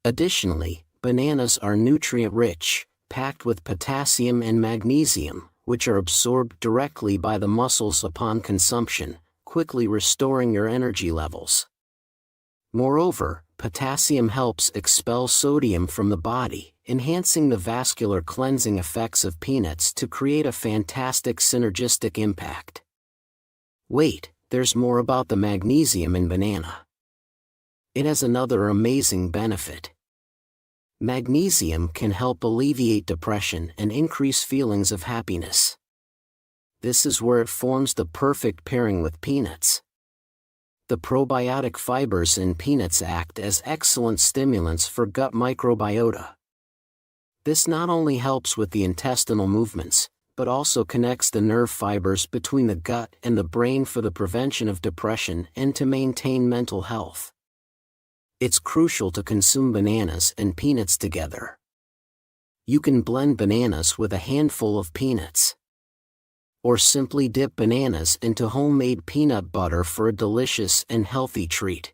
Speaker 1: Additionally, bananas are nutrient-rich, packed with potassium and magnesium, which are absorbed directly by the muscles upon consumption, quickly restoring your energy levels. Moreover, potassium helps expel sodium from the body, enhancing the vascular cleansing effects of peanuts to create a fantastic synergistic impact. Wait, there's more about the magnesium in banana. It has another amazing benefit. Magnesium can help alleviate depression and increase feelings of happiness. This is where it forms the perfect pairing with peanuts. The probiotic fibers in peanuts act as excellent stimulants for gut microbiota. This not only helps with the intestinal movements, but also connects the nerve fibers between the gut and the brain for the prevention of depression and to maintain mental health. It's crucial to consume bananas and peanuts together. You can blend bananas with a handful of peanuts, or simply dip bananas into homemade peanut butter for a delicious and healthy treat.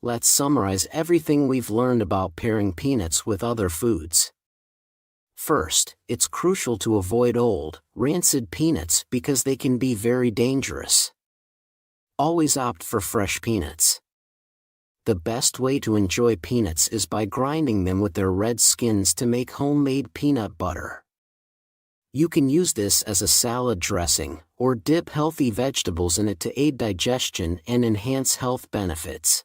Speaker 1: Let's summarize everything we've learned about pairing peanuts with other foods. First, it's crucial to avoid old, rancid peanuts because they can be very dangerous. Always opt for fresh peanuts. The best way to enjoy peanuts is by grinding them with their red skins to make homemade peanut butter. You can use this as a salad dressing, or dip healthy vegetables in it to aid digestion and enhance health benefits.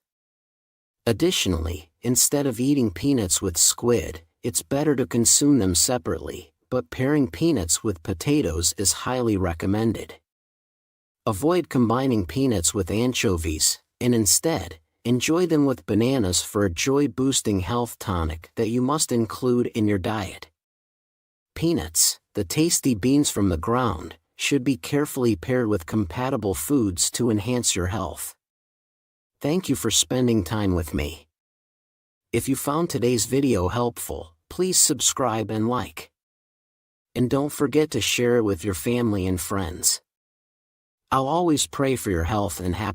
Speaker 1: Additionally, instead of eating peanuts with squid, it's better to consume them separately, but pairing peanuts with potatoes is highly recommended. Avoid combining peanuts with anchovies, and instead, enjoy them with bananas for a joy-boosting health tonic that you must include in your diet. Peanuts, the tasty beans from the ground, should be carefully paired with compatible foods to enhance your health. Thank you for spending time with me. If you found today's video helpful, please subscribe and like. And don't forget to share it with your family and friends. I'll always pray for your health and happiness.